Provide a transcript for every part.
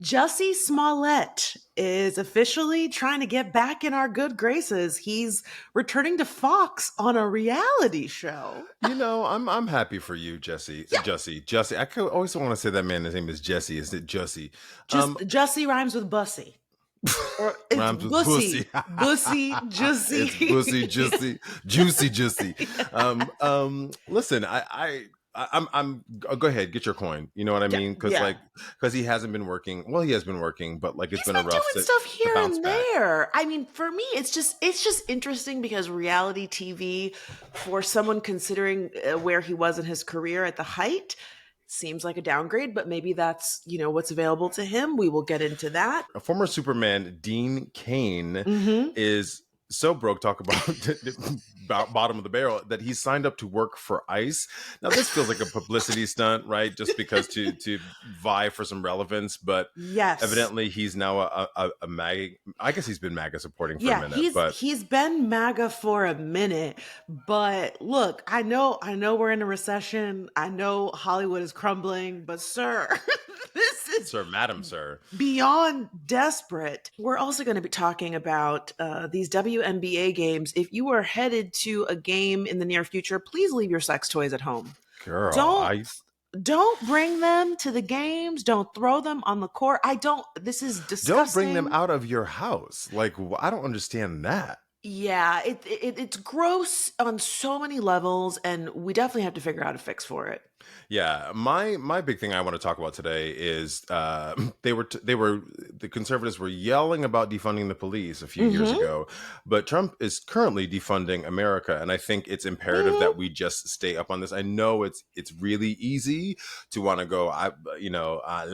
Jussie Smollett is officially trying to get back in our good graces. He's returning to Fox on a reality show. I'm happy for you, Jesse. Yeah. Jussie. I always want to say that man. His name is Jesse. Is it Jussie? Jussie rhymes with bussy. Or it's Rhymes with bussy. pussy. Bussy, Jussie. It's pussy, juicy, juicy. Listen, I'm. Go ahead, get your coin. You know what I mean? Because he hasn't been working. Well, he has been working, but it's been a rough. Doing stuff here and there. I mean, for me, it's just interesting because reality TV, for someone considering where he was in his career at the height, seems like a downgrade. But maybe that's what's available to him. We will get into that. A former Superman, Dean Cain, is so broke. Talk about bottom of the barrel that he signed up to work for ICE. Now this feels like a publicity stunt, right? Just because to vie for some relevance, but yes, evidently he's now a MAGA. I guess he's been MAGA supporting for a minute. He's been MAGA for a minute. But look, I know we're in a recession. I know Hollywood is crumbling, but sir. This is Madam, sir. Beyond desperate. We're also going to be talking about these WNBA games. If you are headed to a game in the near future, please leave your sex toys at home. Girl, don't bring them to the games. Don't throw them on the court. This is disgusting. Don't bring them out of your house. I don't understand that. Yeah, it's gross on so many levels, and we definitely have to figure out a fix for it. Yeah, my big thing I want to talk about today is the conservatives were yelling about defunding the police a few years ago, but Trump is currently defunding America, and I think it's imperative that we just stay up on this. I know it's really easy to want to go, la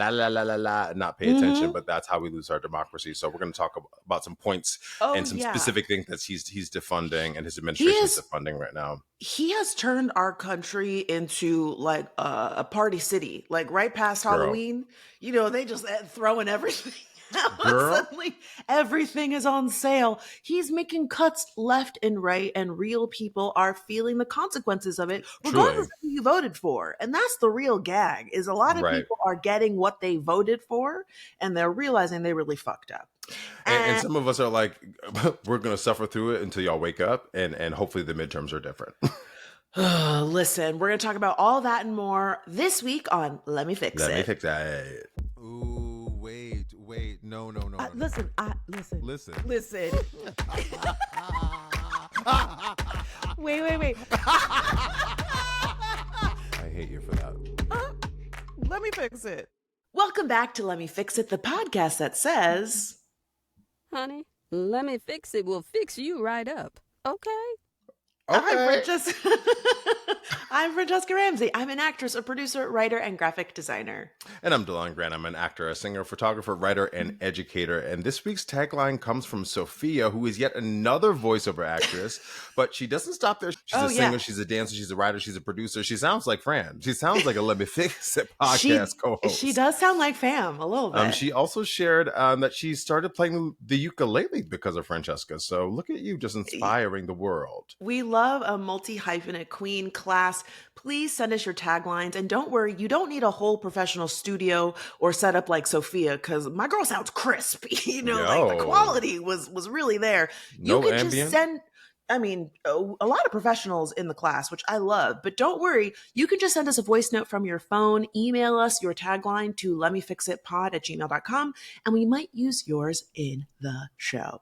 la la la la, and not pay attention, but that's how we lose our democracy. So we're going to talk about some points and some specific things that he's defunding and his administration is defunding right now. He has turned our country into a party city, right past Halloween. They just throwing everything out. Suddenly everything is on sale. He's making cuts left and right, and real people are feeling the consequences of it, regardless of who you voted for. And that's the real gag, is a lot of people are getting what they voted for, and they're realizing they really fucked up. And some of us are like, we're going to suffer through it until y'all wake up, and hopefully the midterms are different. Listen, we're going to talk about all that and more this week on Let Me Fix It. Let me fix it. Ooh, wait. No. Listen. Wait. I hate you for that. Let me fix it. Welcome back to Let Me Fix It, the podcast that says... Honey, Let Me Fix It will fix you right up. Okay? I'm Francesca Ramsey. I'm an actress, a producer, writer, and graphic designer. And I'm DeLon Grant. I'm an actor, a singer, photographer, writer, and educator. And this week's tagline comes from Sophia, who is yet another voiceover actress. But she doesn't stop there. She's a singer, she's a dancer, she's a writer, she's a producer. She sounds like Fran. She sounds like a Let Me Fix It podcast co-host. She does sound like Fam, a little bit. She also shared that she started playing the ukulele because of Francesca. So look at you, just inspiring the world. We love a multi-hyphenate queen class. Please send us your taglines, and don't worry, you don't need a whole professional studio or setup like Sophia, because my girl sounds crisp. The quality was really there. No you can ambient? Just send. I mean, a lot of professionals in the class, which I love, but don't worry. You can just send us a voice note from your phone, email us your tagline to letmefixitpod@gmail.com, and we might use yours in the show.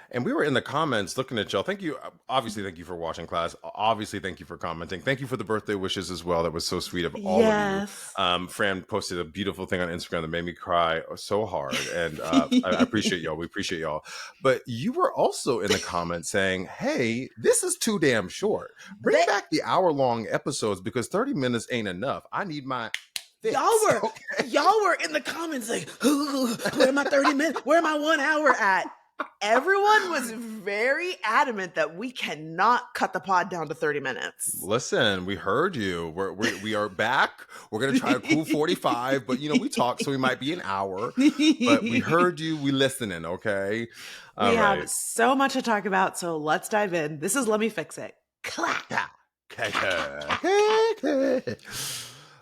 And we were in the comments looking at y'all. Thank you. Obviously, thank you for watching class. Obviously, thank you for commenting. Thank you for the birthday wishes as well. That was so sweet of all of you. Fran posted a beautiful thing on Instagram that made me cry so hard. And I appreciate y'all. We appreciate y'all. But you were also in the comments saying, hey, this is too damn short. Bring back the hour-long episodes because 30 minutes ain't enough. I need my... Y'all were in the comments like, where my 30 minutes? Where my 1 hour at? Everyone was very adamant that we cannot cut the pod down to 30 minutes. Listen, we heard you. We are back. We're going to try a cool 45, but we talk, so we might be an hour. But we heard you. We listening, okay? We have so much to talk about, so let's dive in. This is Let Me Fix It. Clap.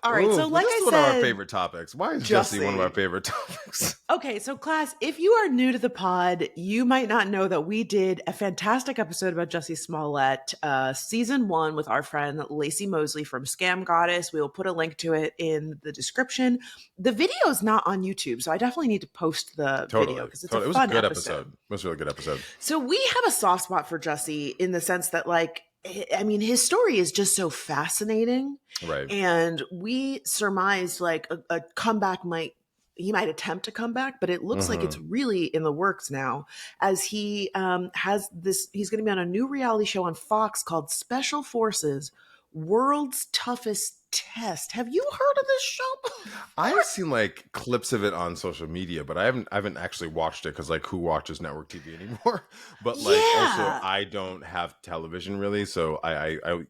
All right, so like I said, one of our favorite topics. Why is Jussie one of our favorite topics? Okay, so class, if you are new to the pod, you might not know that we did a fantastic episode about Jussie Smollett, season 1 with our friend Laci Mosley from Scam Goddess. We will put a link to it in the description. The video is not on YouTube, so I definitely need to post the video because it's a fun episode. It was a really good episode. So we have a soft spot for Jussie in the sense that, like, I mean, his story is just so fascinating. Right. And we surmised like a comeback he might attempt to come back, but it looks like it's really in the works now as he he's going to be on a new reality show on Fox called Special Forces World's Toughest Test. Have you heard of this show? I've seen like clips of it on social media, but I haven't actually watched it because like who watches network TV anymore? But like also I don't have television really, so I'm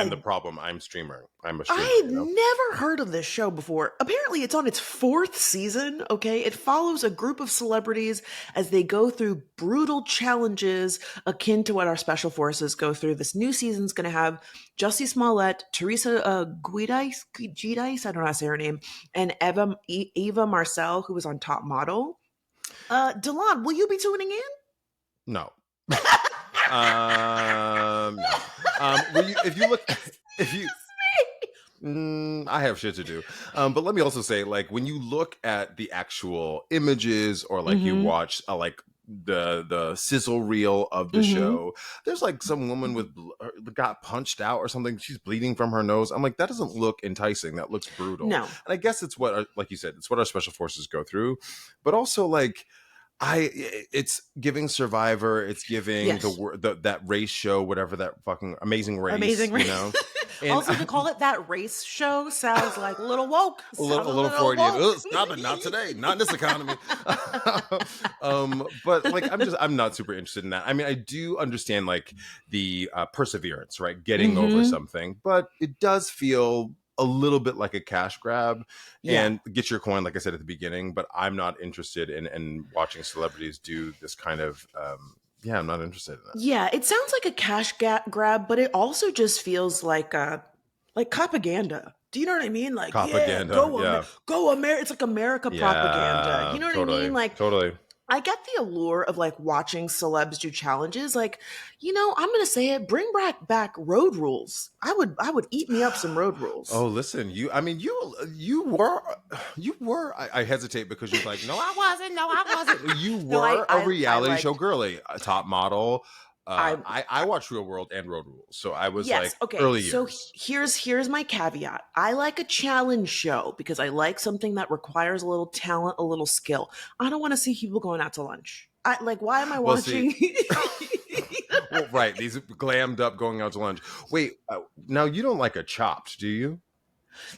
the problem. I'm a streamer. I had never heard of this show before. Apparently, it's on its 4th season, okay? It follows a group of celebrities as they go through brutal challenges akin to what our special forces go through. This new season's going to have Jussie Smollett, Teresa Giudice, I don't know how to say her name, and Eva Marcel, who was on Top Model. De'lon, will you be tuning in? No. No. I have shit to do. But let me also say, like, when you look at the actual images or like you watch like the sizzle reel of the show, there's like some woman got punched out or something. She's bleeding from her nose. I'm like, that doesn't look enticing. That looks brutal. No. And I guess it's what, like you said, it's what our special forces go through. But also like, it's giving Survivor, it's giving that race show, whatever that fucking Amazing Race, you know. And also, to call it that race show sounds like a little woke, a little Freudian. Oh, stop it! Not today, not in this economy. But like, I'm not super interested in that. I mean, I do understand like the perseverance, right? Getting over something, but it does feel a little bit like a cash grab and get your coin, like I said at the beginning, but I'm not interested in watching celebrities do this kind of I'm not interested in that. Yeah, it sounds like a cash grab, but it also just feels like propaganda. Do you know what I mean? Like propaganda, go America. It's like America propaganda. You know what I mean? Like totally. I get the allure of like watching celebs do challenges. Like, you know, I'm gonna say it. Bring back road rules. I would eat me up some road rules. Oh, listen, you were. I hesitate because you're like, no, I wasn't. You were a reality show girly, a Top Model. I watched Real World and Road Rules, so I was early years. So here's my caveat. I like a challenge show because I like something that requires a little talent, a little skill. I don't want to see people going out to lunch. Why am I watching? Well, right, these glammed up going out to lunch. Wait, now you don't like a Chopped, do you?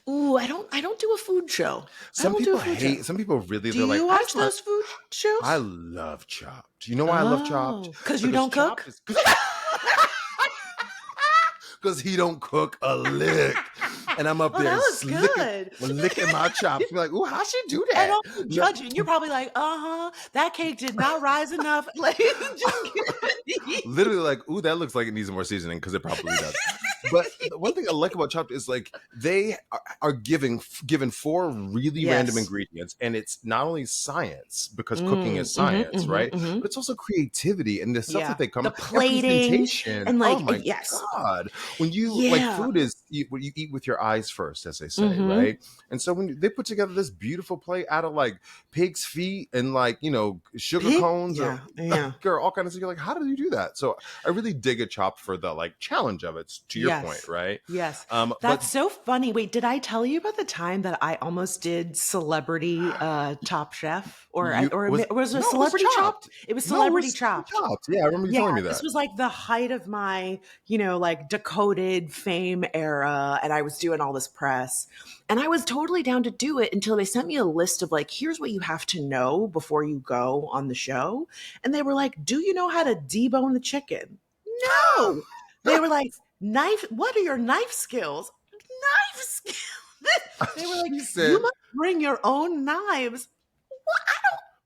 Ooh, I don't do a food show. Some people hate. Some people really. Do you watch those food shows? I love Chopped. You know why I love Chopped? Because you don't cook. Because he don't cook a lick, and I'm up there licking my chops. You're like, ooh, how'd she do that? And I'm judging. You're probably like, that cake did not rise enough. Like, literally, like, ooh, that looks like it needs more seasoning because it probably does. But one thing I like about Chopped is like they are given 4 really random ingredients, and it's not only science because cooking is science, right? But it's also creativity and the stuff that they come the plating and like, oh my God, when you like food is what you eat with your eyes first, as they say, right? And so when they put together this beautiful plate out of like pig's feet and like sugar cones, girl, all kinds of stuff. You're like, how did you do that? So I really dig a Chopped for the like challenge of it. To your point, right? Yes. That's so funny. Wait, did I tell you about the time that I almost did Celebrity Top Chef? Or was it Celebrity Chopped? It was Celebrity Chopped. Yeah, I remember you telling me that. This was like the height of my, like decoded fame era. And I was doing all this press. And I was totally down to do it until they sent me a list of like, here's what you have to know before you go on the show. And they were like, do you know how to debone the chicken? No. They were like, what are your knife skills? Knife skills. They were like, you must bring your own knives.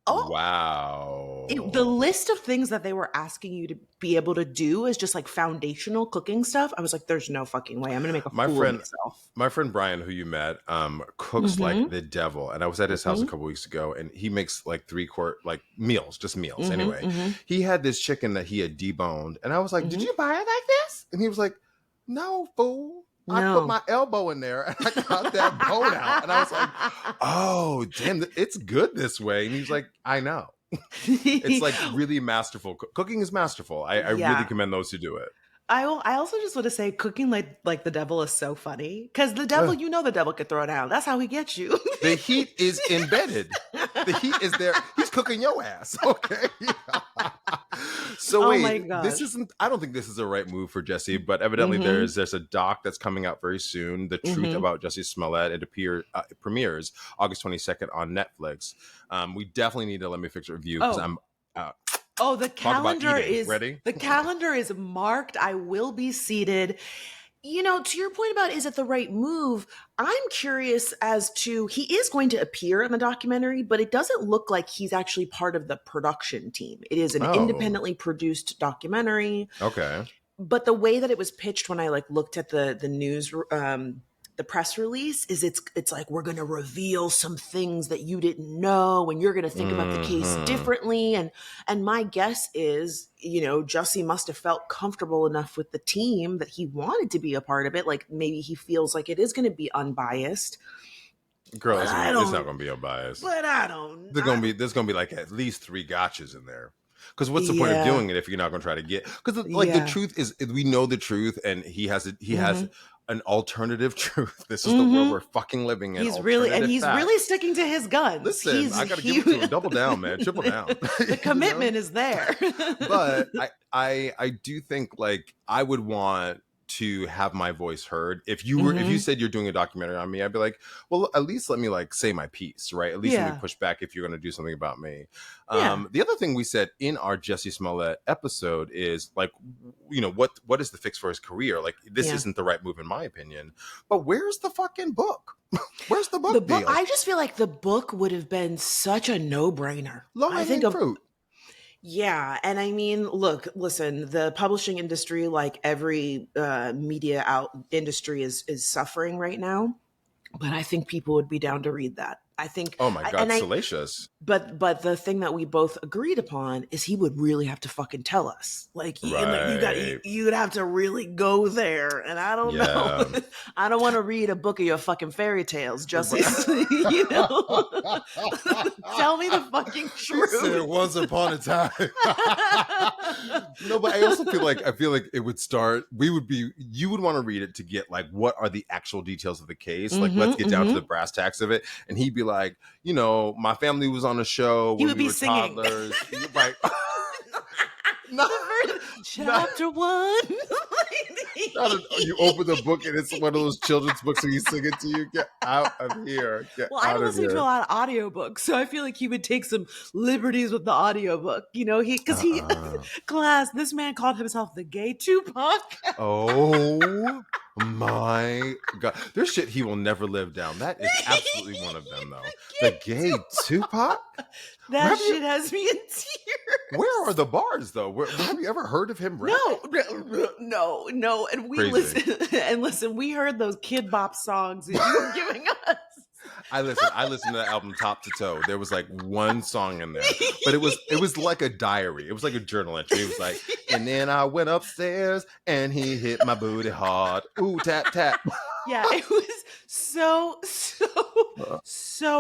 What? Wow. the list of things that they were asking you to be able to do is just like foundational cooking stuff. I was like, there's no fucking way. I'm going to make a fool of myself. My friend Brian, who you met, cooks like the devil. And I was at his house a couple weeks ago, and he makes like 3-quart like meals, just meals. Anyway, he had this chicken that he had deboned, and I was like, did you buy it like this? And he was like, no, fool. I put my elbow in there and I got that bone out. And I was like, oh, damn, it's good this way. And he's like, I know. It's like really masterful. Cooking is masterful. I really commend those who do it. I also just want to say cooking like the devil is so funny because the devil, the devil could throw down. That's how he gets you. The heat is embedded. The heat is there. He's cooking your ass. Okay. So wait, I don't think this is the right move for Jussie, but evidently there's a doc that's coming out very soon. The Truth About Jussie Smollett. It premieres August 22nd on Netflix. We definitely need to Let Me Fix a review because I'm the calendar is ready. The calendar is marked. I will be seated. To your point about is it the right move? I'm curious as to, he is going to appear in the documentary, but it doesn't look like he's actually part of the production team. It is an independently produced documentary. Okay. But the way that it was pitched when I looked at the news, the press release is it's like, we're going to reveal some things that you didn't know and you're going to think about the case differently. And my guess is, Jussie must have felt comfortable enough with the team that he wanted to be a part of it. Like maybe he feels like it is going to be unbiased. Girl, it's not going to be unbiased. But I don't. There's going to be like at least 3 gotchas in there. Because what's the point of doing it if you're not going to try to get? Because the truth is, we know the truth, and he has an alternative truth. This is the world we're fucking living in. He's really sticking to his guns. Listen, I got to give it to him. Double down, man. Triple down. The commitment is there. But I do think I would want to have my voice heard. If you said you're doing a documentary on me, I'd be like, well, at least let me say my piece, right? At least let me push back if you're going to do something about me. The other thing we said in our Jussie Smollett episode is what is the fix for his career? This isn't the right move in my opinion. But where's the fucking book? Where's the book deal? I just feel like the book would have been such a no-brainer. Low-hanging fruit. Yeah. And I mean, listen, the publishing industry, like every media industry is suffering right now. But I think people would be down to read that. I think. Oh my God, salacious. But the thing that we both agreed upon is he would really have to fucking tell us. You'd have to really go there. And I don't know. I don't want to read a book of your fucking fairy tales, Jussie. Tell me the fucking truth. He said once upon a time. No, but I also feel like it would start. You would want to read it to get what are the actual details of the case. Let's get down to the brass tacks of it. And he'd be like, my family was on a show when we were singing. toddlers. Right. No. Chapter 1. You open the book and it's one of those children's books and he's singing to you. Get out of here. I don't listen to a lot of audiobooks, so I feel like he would take some liberties with the audiobook. Class, this man called himself the gay Tupac. Oh my God. There's shit he will never live down. That is absolutely one of them, though. The gay Tupac? That shit has me in tears. Where are the bars, though? Have you ever heard of him rap? No. And listen, we heard those Kid Bop songs that you were giving us. I listened to that album top to toe. There was one song in there, but it was like a diary. It was like a journal entry. It was like, and then I went upstairs and he hit my booty hard. Ooh, tap, tap. Yeah, it was so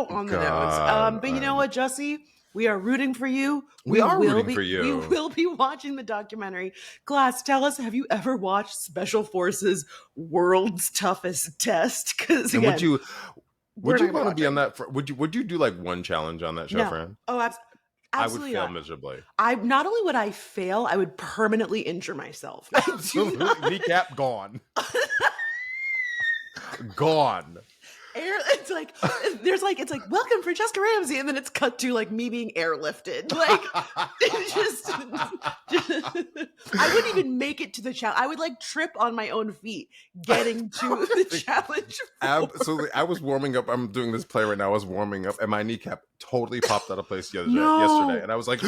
on the nose. But you know what, Jussie? We are rooting for you. We are rooting for you. We will be watching the documentary. Glass, tell us, have you ever watched Special Forces World's Toughest Test? Because would you want to be on that? Would you do one challenge on that show, Fran? Oh, absolutely. I would fail miserably. Not only would I fail, I would permanently injure myself. Kneecap gone. Gone. It's like it's like welcome Francesca Ramsey, and then it's cut to like me being airlifted. Like just I wouldn't even make it to the challenge. I would like trip on my own feet getting to the challenge. Absolutely. I was warming up. I'm doing this play right now. I was warming up, and my kneecap totally popped out of place yesterday, and I was like,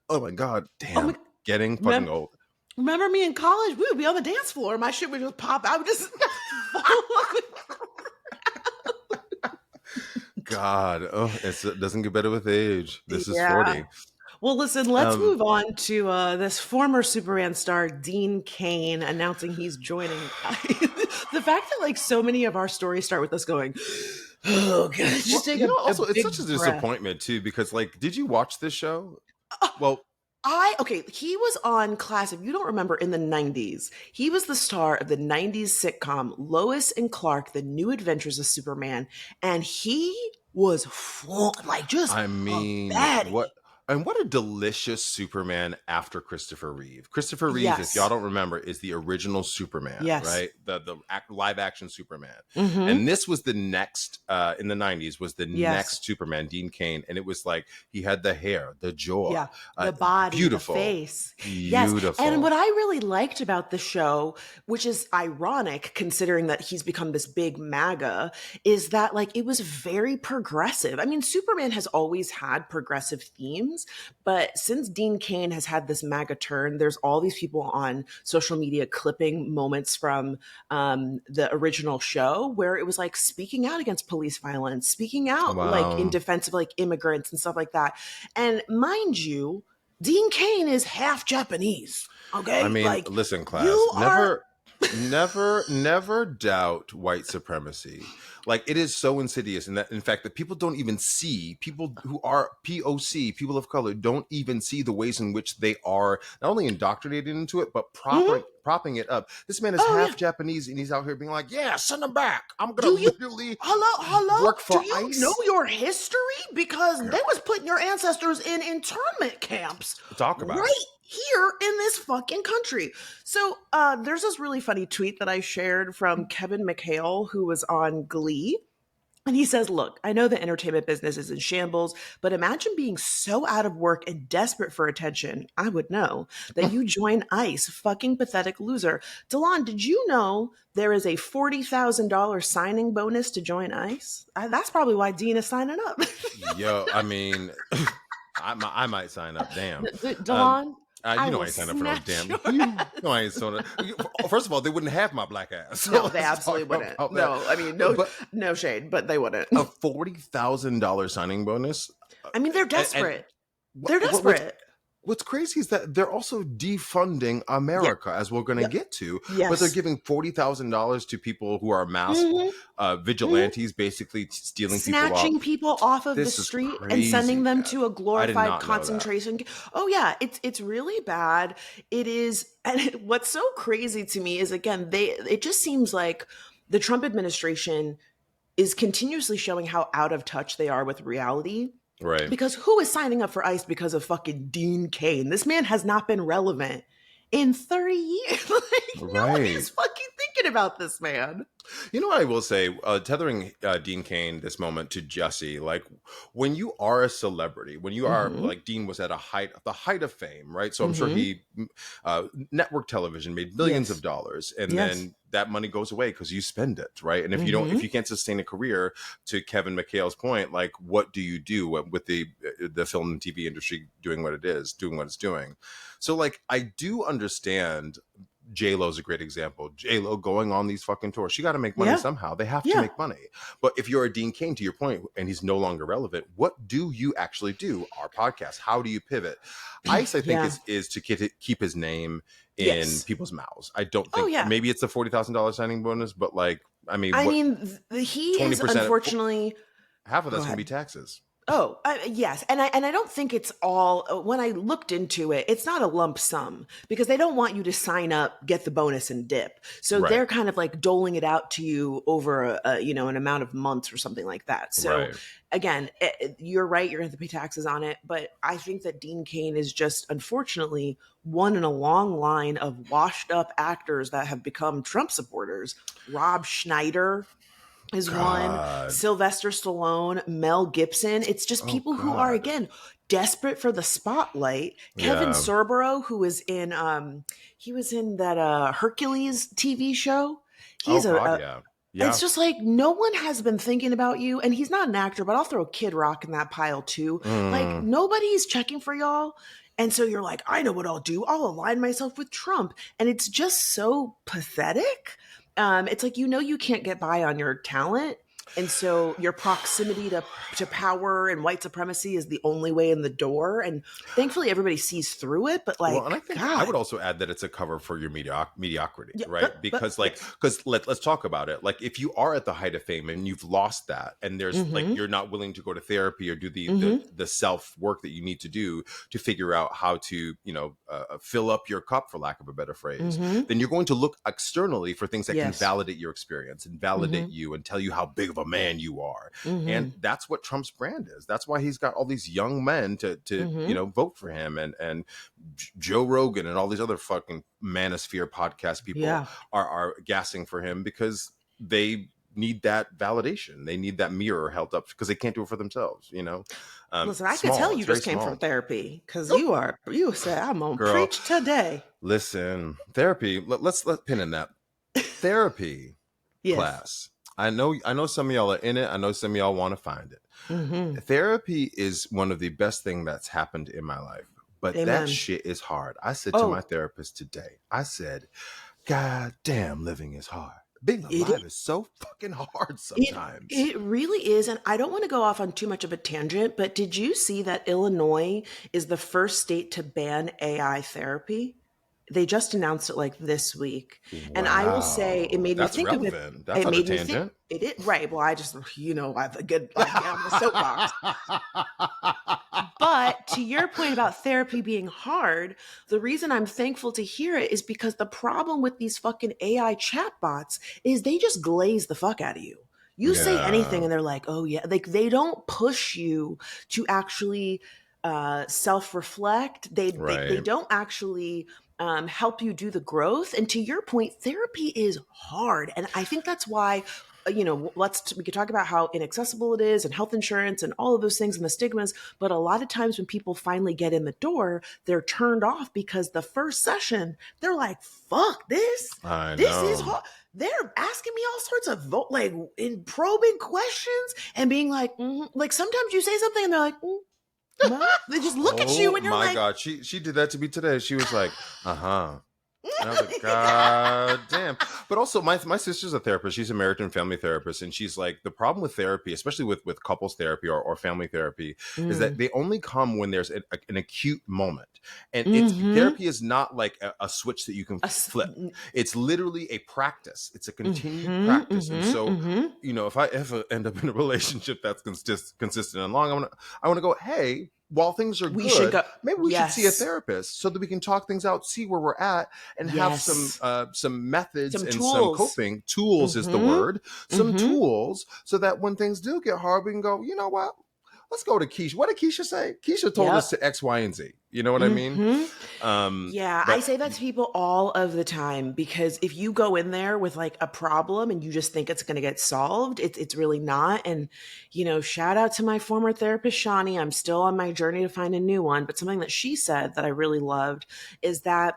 "Oh my god, damn!" Getting fucking old. Remember me in college? We would be on the dance floor. My shit would just pop. I would just God, it doesn't get better with age. This is 40. Well, listen, let's move on to this former Superman star, Dean Cain, announcing he's joining. The fact that like so many of our stories start with us going, oh, God. Just take also, it's such a breath. disappointment, too, because like, did you watch this show? Well, he was on Classic. You don't remember in the 90s. He was the star of the 90s sitcom Lois and Clark, The New Adventures of Superman. And he was what a delicious Superman after Christopher Reeve. Christopher Reeve, if y'all don't remember, is the original Superman, right? The live action Superman. Mm-hmm. And this was the next, in the 90s, was the next Superman, Dean Cain. And it was like, he had the hair, the jaw, the body, beautiful, the face. Beautiful. Yes. And what I really liked about the show, which is ironic considering that he's become this big MAGA, is that like it was very progressive. I mean, Superman has always had progressive themes. But since Dean Cain has had this MAGA turn, there's all these people on social media clipping moments from the original show where it was like speaking out against police violence, speaking out like in defense of like immigrants and stuff like that. And mind you, Dean Cain is half Japanese. Okay, I mean, like, listen, class, never doubt white supremacy. Like, it is so insidious in fact, that people don't even see, people who are POC, people of color, don't even see the ways in which they are not only indoctrinated into it, but propping it up. This man is half Japanese, and he's out here being like, yeah, send him back. I'm going to literally work for ICE. Do you know your history? Because they was putting your ancestors in internment camps. Talk about it. Here in this fucking country. So there's this really funny tweet that I shared from Kevin McHale, who was on Glee. And he says, look, I know the entertainment business is in shambles, but imagine being so out of work and desperate for attention, I would know, that you join ICE, fucking pathetic loser. De'lon, did you know there is a $40,000 signing bonus to join ICE? That's probably why Dean is signing up. Yo, I mean, I might sign up, damn. De'lon? You know I ain't signed up for no damn. You know I ain't signed up. First of all, they wouldn't have my black ass. So no, they absolutely wouldn't. No, I mean, no shade, but they wouldn't. A $40,000 signing bonus. I mean, they're desperate. They're desperate. What's crazy is that they're also defunding America, as we're going to get to. Yes. But they're giving $40,000 to people who are masked vigilantes, basically snatching people off of the street and sending them to a glorified concentration. Oh yeah, it's really bad. It is, and what's so crazy to me is, again, it just seems like the Trump administration is continuously showing how out of touch they are with reality. Right. Because who is signing up for ICE because of fucking Dean Cain? This man has not been relevant in 30 years. Nobody's fucking thinking about this man. You know what I will say, tethering Dean Cain this moment to Jussie, like when you are a celebrity, when you are like Dean was at the height of fame, right? So I'm sure he network television made millions of dollars, and then that money goes away because you spend it, right? And if if you can't sustain a career, to Kevin McHale's point, like what do you do with the film and TV industry doing what it's doing? So like I do understand. J-Lo's a great example. J-Lo going on these fucking tours. She got to make money somehow. They have to make money. But if you're a Dean Cain, to your point, and he's no longer relevant, what do you actually do? Our podcast. How do you pivot? ICE, I think, is to keep his name in people's mouths. I don't think maybe it's the $40,000 signing bonus, but like, I mean, he is unfortunately half of that's going to be taxes. Oh, yes. And I don't think it's all, when I looked into it, it's not a lump sum because they don't want you to sign up, get the bonus and dip. So they're kind of like doling it out to you over an amount of months or something like that. So again, you're right. You're going to have to pay taxes on it. But I think that Dean Cain is just, unfortunately, one in a long line of washed up actors that have become Trump supporters. Rob Schneider. is one. Sylvester Stallone, Mel Gibson. It's just people who are, again, desperate for the spotlight. Kevin Sorbo, who was in he was in that Hercules TV show. He's It's just like no one has been thinking about you, and he's not an actor, but I'll throw Kid Rock in that pile too. Like nobody's checking for y'all. And so you're like, I know what I'll do. I'll align myself with Trump. And it's just so pathetic. It's like, you can't get by on your talent. And so your proximity to power and white supremacy is the only way in the door. And thankfully everybody sees through it. But like, and I think I would also add that it's a cover for your mediocrity, right? Because let's talk about it. Like if you are at the height of fame and you've lost that, and there's like, you're not willing to go to therapy or do the self work that you need to do to figure out how to, fill up your cup, for lack of a better phrase, then you're going to look externally for things that can validate your experience and validate you and tell you how big of a man you are. And that's what Trump's brand is. That's why he's got all these young men to vote for him, and Joe Rogan and all these other fucking manosphere podcast people are gassing for him because they need that validation. They need that mirror held up because they can't do it for themselves, Listen, I can tell you just came from therapy because you said I'm gonna preach today. Listen, therapy, let's pin in that. Therapy class. I know some of y'all are in it. I know some of y'all want to find it. Therapy is one of the best things that's happened in my life. But that shit is hard. I said to my therapist today, I said, God damn, living is hard. Being alive is so fucking hard sometimes. It really is. And I don't want to go off on too much of a tangent, but did you see that Illinois is the first state to ban AI therapy? They just announced it like this week. Wow. And I will say it made me think relevant. of it. That's it not made a me tangent. think it right. Well, I just, I have a good on the soapbox. But to your point about therapy being hard, the reason I'm thankful to hear it is because the problem with these fucking AI chatbots is they just glaze the fuck out of you. You say anything and they're like, oh yeah. Like they don't push you to actually self-reflect. They don't actually help you do the growth. And to your point, therapy is hard. And I think that's why, we could talk about how inaccessible it is and health insurance and all of those things and the stigmas. But a lot of times when people finally get in the door, they're turned off because the first session, they're like, fuck this. This is hard. They're asking me all sorts of in probing questions and being like, like sometimes you say something and they're like, they just look at you and you're like, oh my God, she did that to me today. She was like, and I was like, God damn. But also my sister's a therapist. She's an American family therapist. And she's like, the problem with therapy, especially with couples therapy or family therapy, is that they only come when there's an acute moment. And therapy is not like a switch that you can flip. It's literally a practice. It's a continued practice. And so, if I ever end up in a relationship that's consistent and long, I want to go, hey, while things are good, maybe we should see a therapist so that we can talk things out, see where we're at, and have some methods and tools. Some coping tools is the word. Some tools so that when things do get hard, we can go, you know what? Let's go to Keisha. What did Keisha say? Keisha told us to X, Y, and Z. You know what I mean? I say that to people all of the time because if you go in there with like a problem and you just think it's going to get solved, it's really not. And, shout out to my former therapist, Shani. I'm still on my journey to find a new one. But something that she said that I really loved is that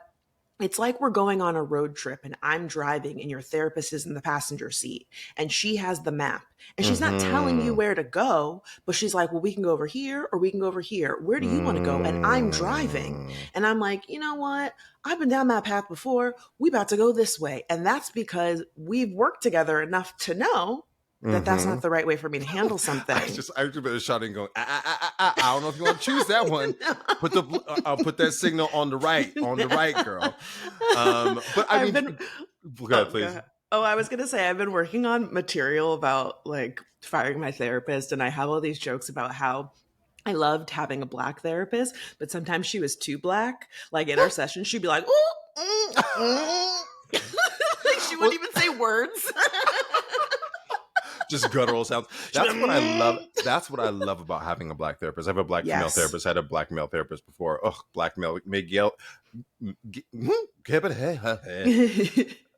it's like we're going on a road trip and I'm driving and your therapist is in the passenger seat and she has the map and she's not telling you where to go, but she's like, well, we can go over here or we can go over here. Where do you want to go? And I'm driving and I'm like, you know what? I've been down that path before. We about to go this way. And that's because we've worked together enough to know that that's not the right way for me to handle something. I just been shouting, going, I don't know if you want to choose that one. I'll put that signal on the right, girl. But I mean, go ahead, please. I was gonna say I've been working on material about like firing my therapist, and I have all these jokes about how I loved having a Black therapist, but sometimes she was too Black. Like in our session, she'd be like, like she wouldn't even say words. Just guttural sounds. That's what I love. That's what I love about having a Black therapist. I have a Black female therapist. I had a Black male therapist before. Black male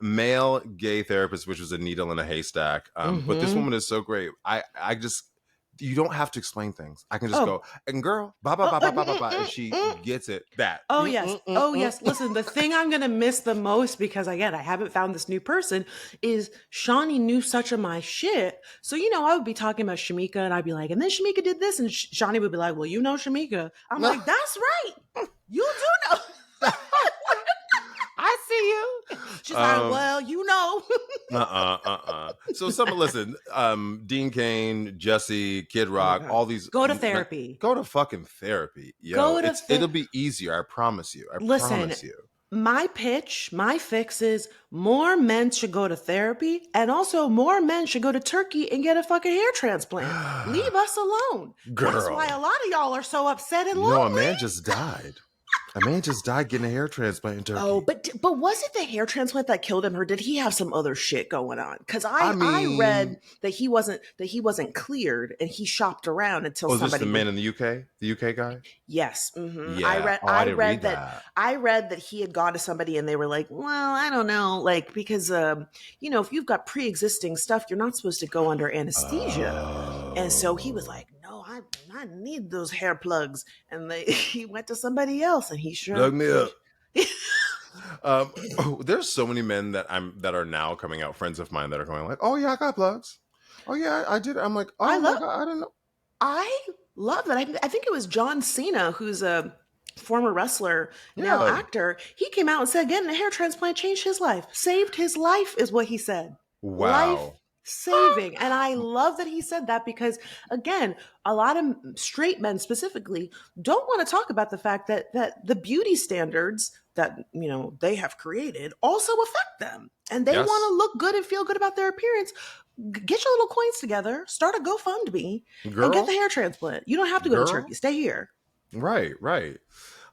male gay therapist, which was a needle in a haystack. But this woman is so great. I just, you don't have to explain things. I can just go, and girl, ba ba ba ba ba ba ba, and she gets it. That. Oh yes. Listen, the thing I'm gonna miss the most, because again, I haven't found this new person, is Shawnee knew such of my shit. So I would be talking about Shamika, and I'd be like, and then Shamika did this, and Shawnee would be like, well, Shamika. I'm like, that's right. You do know. I see you. She's like, well, So listen, Dean Cain, Jussie, Kid Rock, all these. Go to therapy. Go to fucking therapy. Yo, it'll be easier. I promise you. Promise you. My pitch, my fix is more men should go to therapy, and also more men should go to Turkey and get a fucking hair transplant. Leave us alone. Girl. That's why a lot of y'all are so upset and lonely. No, a man just died. A man just died getting a hair transplant in Turkey. Oh, but was it the hair transplant that killed him, or did he have some other shit going on? Because I read that he wasn't cleared, and he shopped around until somebody. Was this the man in the UK? The UK guy? Yes. Mm-hmm. Yeah. I read that. I read that he had gone to somebody, and they were like, "Well, I don't know, like because if you've got pre-existing stuff, you're not supposed to go under anesthesia." And so he was like, "No, I need those hair plugs," and he went to somebody else, and he sure plug me up. There's so many men that are now coming out, friends of mine that are going like, "Oh yeah, I got plugs. Oh yeah, I did." I'm like, "Oh my God, I don't know." I love that. I think it was John Cena, who's a former wrestler, now actor. He came out and said, getting a hair transplant changed his life, saved his life, is what he said. Wow. Life saving. And I love that he said that, because again, a lot of straight men specifically don't want to talk about the fact that the beauty standards that they have created also affect them, and they want to look good and feel good about their appearance. Get your little coins together, start a GoFundMe, and get the hair transplant. You don't have to go to Turkey. Stay here. Right.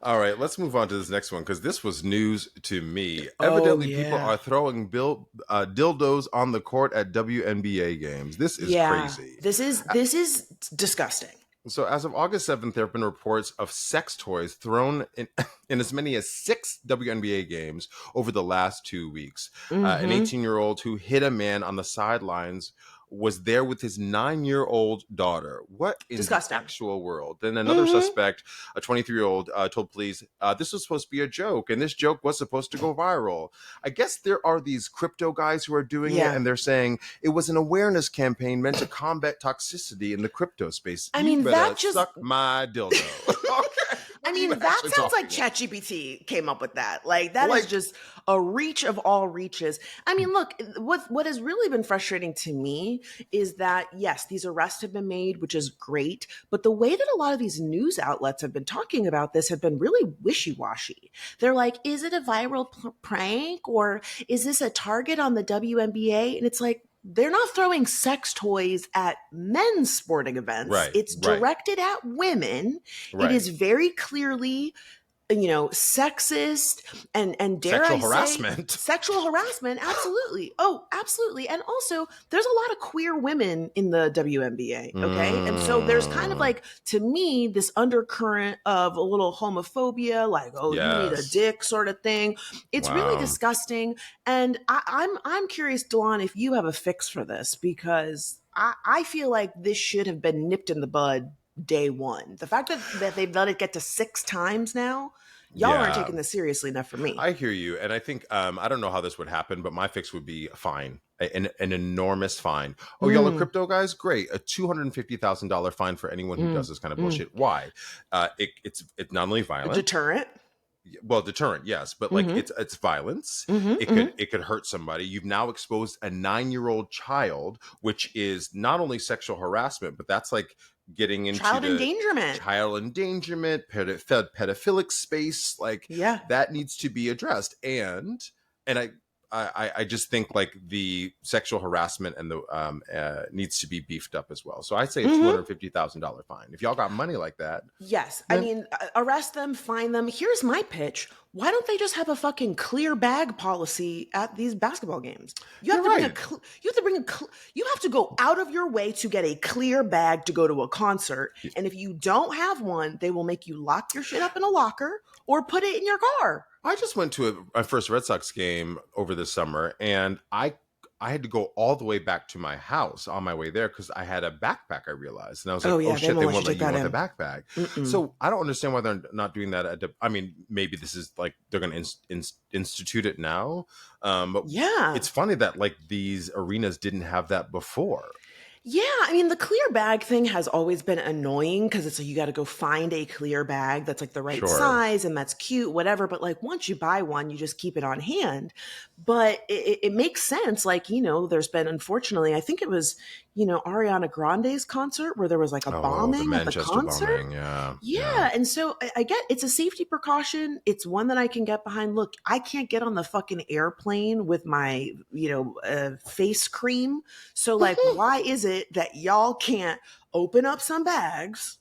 All right, let's move on to this next one, because this was news to me. Evidently, people are throwing dildos on the court at WNBA games. This is crazy. This is disgusting. So as of August 7th, there have been reports of sex toys thrown in as many as 6 WNBA games over the last 2 weeks. An 18-year-old who hit a man on the sidelines was there with his 9-year-old daughter. What in the actual world? Then another suspect, a 23-year-old, told police this was supposed to be a joke, and this joke was supposed to go viral. I guess there are these crypto guys who are doing it, and they're saying it was an awareness campaign meant to combat toxicity in the crypto space. I mean, that just suck my dildo. Okay. I mean, that sounds like ChatGPT came up with that. Like, that is just a reach of all reaches. I mean, look, what has really been frustrating to me is that, yes, these arrests have been made, which is great. But the way that a lot of these news outlets have been talking about this have been really wishy-washy. They're like, is it a viral prank, or is this a target on the WNBA? And it's like, they're not throwing sex toys at men's sporting events. Right, it's directed at women. Right. It is very clearly, sexist and dare sexual I harassment. Say, sexual harassment. Absolutely. Oh, absolutely. And also, there's a lot of queer women in the WNBA. Okay. And so there's kind of like, to me, this undercurrent of a little homophobia, like, oh, you need a dick sort of thing. It's really disgusting. And I'm curious, De'lon, if you have a fix for this, because I feel like this should have been nipped in the bud day one. The fact that they've let it get to 6 times now, y'all aren't taking this seriously enough for me. I hear you. And I think, I don't know how this would happen, but my fix would be a fine, an enormous fine. Oh, y'all are crypto guys? Great. A $250,000 fine for anyone who does this kind of bullshit. Why? It's not only violent. A deterrent? Well, deterrent, yes, but like it's violence. It could hurt somebody. You've now exposed a 9-year-old child, which is not only sexual harassment, but that's like getting into child endangerment, pedophilic space. Like, that needs to be addressed. And I just think like the sexual harassment and the needs to be beefed up as well. So I'd say a $250,000 fine. If y'all got money like that. Yes. I mean, arrest them, fine them. Here's my pitch. Why don't they just have a fucking clear bag policy at these basketball games? You have You're to right. you have to go out of your way to get a clear bag to go to a concert. And if you don't have one, they will make you lock your shit up in a locker or put it in your car. I just went to my first Red Sox game over the summer, and I had to go all the way back to my house on my way there because I had a backpack, I realized. And I was like, oh shit, they won't let you in with a backpack. So I don't understand why they're not doing that. I mean, maybe this is like they're going to institute it now. But yeah, it's funny that like these arenas didn't have that before. Yeah, I mean, the clear bag thing has always been annoying because it's like you got to go find a clear bag that's like the right size and that's cute, whatever. But like once you buy one, you just keep it on hand. But it makes sense. Like, you know, there's been, unfortunately, I think it was, you know, Ariana Grande's concert where there was like a bombing at the concert. Bombing, yeah. And so I get it's a safety precaution. It's one that I can get behind. Look, I can't get on the fucking airplane with my, you know, face cream. So like, why is it that y'all can't open up some bags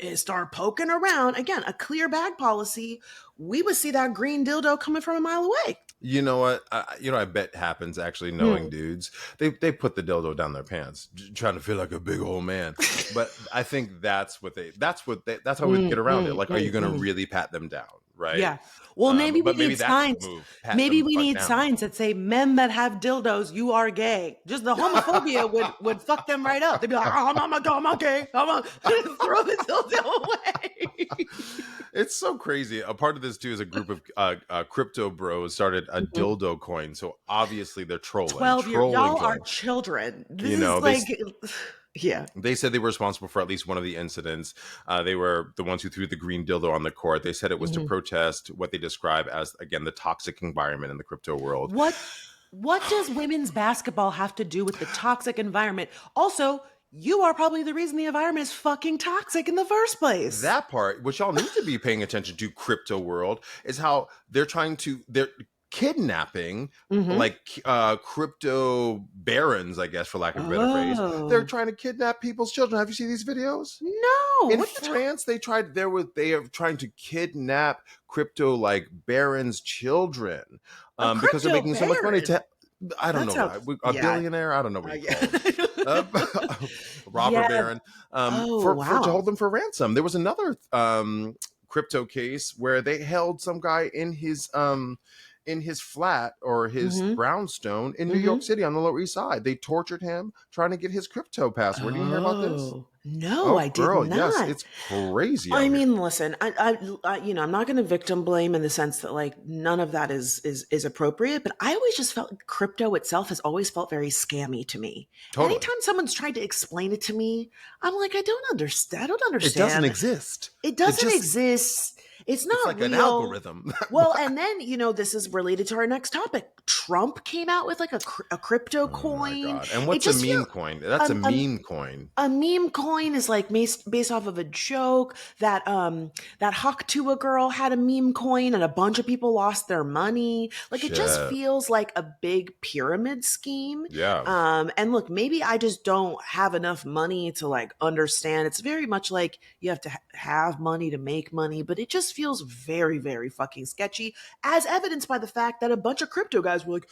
and start poking around? Again, a clear bag policy. We would see that green dildo coming from a mile away. You know what? I bet happens actually knowing dudes. They put the dildo down their pants, trying to feel like a big old man. But I think that's how we get around it. Like, are you going to really pat them down? Right. Yeah. Well, maybe we need signs. Maybe we need signs that say men that have dildos, you are gay. Just the homophobia would fuck them right up. They'd be like, oh, I'm gay. I'm throw the dildo away. It's so crazy. A part of this too is a group of crypto bros started a dildo coin. So obviously they're trolling. 12 years. Y'all are children. This is like... Yeah. They said they were responsible for at least one of the incidents. They were the ones who threw the green dildo on the court. They said it was to protest what they describe as, again, the toxic environment in the crypto world. What does women's basketball have to do with the toxic environment? Also, you are probably the reason the environment is fucking toxic in the first place. That part, which y'all need to be paying attention to, crypto world, is how they're kidnapping like crypto barons, I guess, for lack of a better phrase. They're trying to kidnap people's children. Have you seen these videos? No. In France, they are trying to kidnap crypto like barons' children because they're making so much money. I don't know. A billionaire? I don't know what you call it. Robber baron. To hold them for ransom. There was another crypto case where they held some guy in his flat or his brownstone in New York City on the Lower East Side. They tortured him trying to get his crypto password. Do you hear about this? No, I did not. Yes, it's crazy. I mean, listen, I you know, I'm not going to victim blame in the sense that like none of that is appropriate, but I always just felt like crypto itself has always felt very scammy to me. Totally. Anytime someone's tried to explain it to me, I'm like, I don't understand. It doesn't exist. It doesn't exist. It's not like real. An algorithm. Well, and then, you know, this is related to our next topic. Trump came out with like a crypto coin. My God. And what's a meme coin? That's a meme coin. A meme coin is like based off of a joke that Haktua girl had a meme coin and a bunch of people lost their money. Like it just feels like a big pyramid scheme. Yeah. And look, maybe I just don't have enough money to like understand. It's very much like you have to have money to make money, but it just feels very, very fucking sketchy, as evidenced by the fact that a bunch of crypto guys were like,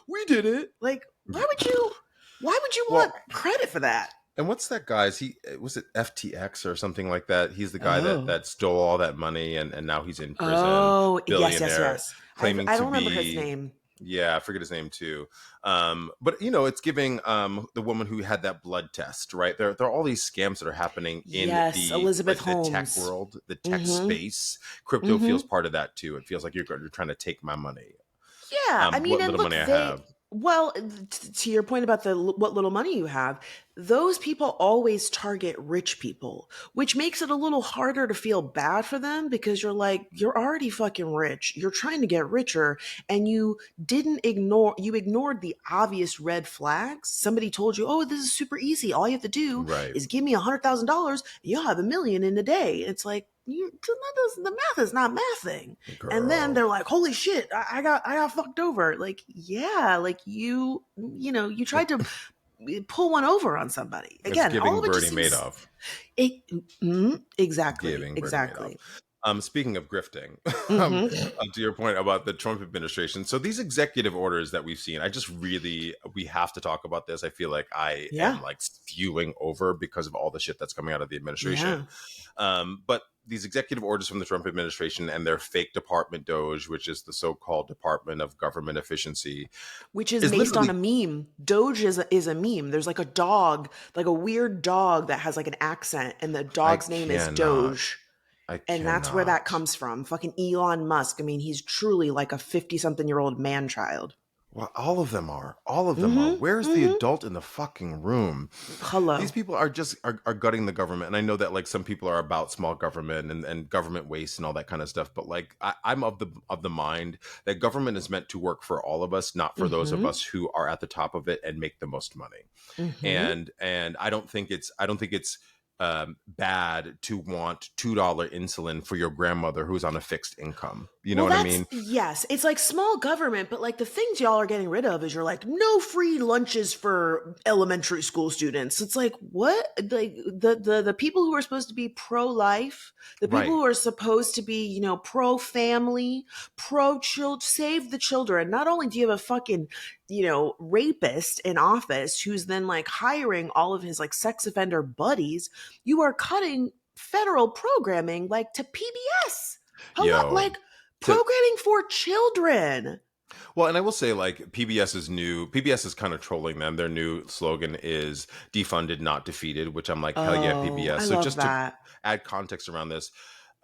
we did it. Like, why would you want credit for that? And what's that guy's? Was it FTX or something like that? He's the guy that stole all that money and now he's in prison. Oh, yes. Claiming I don't remember his name. Yeah, I forget his name too. But you know, it's giving the woman who had that blood test, right? There are all these scams that are happening in the tech world, the tech space. Crypto feels part of that too. It feels like you're trying to take my money. Yeah, I mean, what little money I have. Well, to your point about what little money you have, those people always target rich people, which makes it a little harder to feel bad for them because you're like, you're already fucking rich. You're trying to get richer and you ignored the obvious red flags. Somebody told you, oh, this is super easy. All you have to do is give me $100,000. You'll have $1 million in a day. It's like, the math is not mathing. Girl. And then they're like, holy shit, I got fucked over. Like, yeah, like you tried to pull one over on somebody. Again, it's giving all of it Bernie just seems, Madoff. Exactly. Speaking of grifting, Mm-hmm. to your point about the Trump administration, so these executive orders that we've seen, we have to talk about this. I feel like I Yeah. am like spewing over because of all the shit that's coming out of the Yeah. administration. But these executive orders from the Trump administration and their fake department Doge, which is the so-called Department of Government Efficiency, Which is is based on a literally, meme. Doge is a meme. There's like a dog, like a weird dog that has like an accent, and the I dog's name is cannot, Doge. I And that's where that cannot. comes from. Fucking Elon Musk. I mean, he's truly like a 50-something-year-old man-child. Well, all of them are. All of them are. Mm-hmm. Where's the Mm-hmm. adult in the fucking room? These Hello. people are just are gutting the government. And I know that like some people are about small government and government waste and all that kind of stuff. But like I'm of the mind that government is meant to work for all of us, not for those of Mm-hmm. us who are at the top of it and make the most money. Mm-hmm. And I don't think it's bad to want $2 insulin for your grandmother who's on a fixed income. You know Well, what I that's, mean? yes, it's like small government, but like the things y'all are getting rid of is you're like, no free lunches for elementary school students. It's like, what? Like the people who are supposed to be pro-life, the people Right. who are supposed to be, pro-family, pro-child, save the children. Not only do you have a fucking, rapist in office who's then like hiring all of his like sex offender buddies, you are cutting federal programming like to PBS. Hello, Yo. like programming for children. Well, and I will say, like, PBS is kind of trolling them. Their new slogan is defunded, not defeated, which I'm like, hell yeah, Oh, PBS. I So love just to that. add context around this,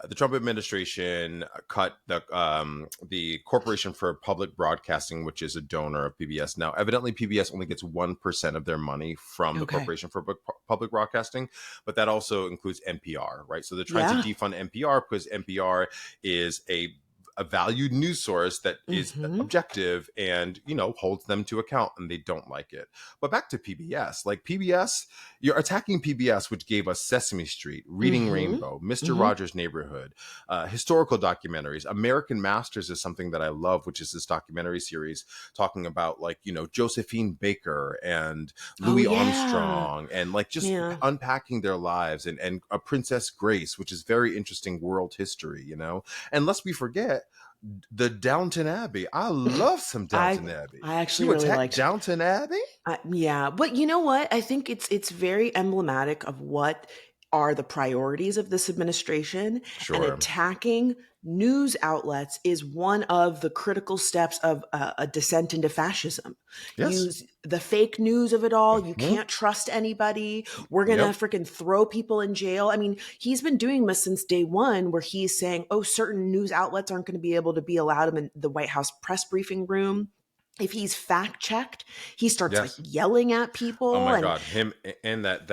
the Trump administration cut the Corporation for Public Broadcasting, which is a donor of PBS. Now, evidently, PBS only gets 1% of their money from the Okay. Corporation for Public Broadcasting, but that also includes NPR, right? So they're trying to Yeah. defund NPR because NPR is a valued news source that is Mm-hmm. objective and holds them to account, and they don't like it. But back to PBS, like PBS, you're attacking PBS, which gave us Sesame Street, Reading Mm-hmm. Rainbow, Mr. Mm-hmm. Rogers' Neighborhood, historical documentaries. American Masters is something that I love, which is this documentary series talking about like Josephine Baker and Oh Louis yeah. Armstrong, and like just Yeah. unpacking their lives, and a Princess Grace, which is very interesting world history. And lest we forget the Downton Abbey. I love some Downton I Abbey. I actually You really attack liked. Downton Abbey? Yeah, but you know what? I think it's very emblematic of what are the priorities of this administration, and Sure. attacking news outlets is one of the critical steps of a descent into fascism. Yes. Use the fake news of it all. You Mhm. can't trust anybody. We're gonna Yep. freaking throw people in jail. I mean, he's been doing this since day one, where he's saying, "Oh, certain news outlets aren't going to be able to be allowed in the White House press briefing room." If he's fact checked, he starts like Yes. yelling at Oh people, my and God. Him and that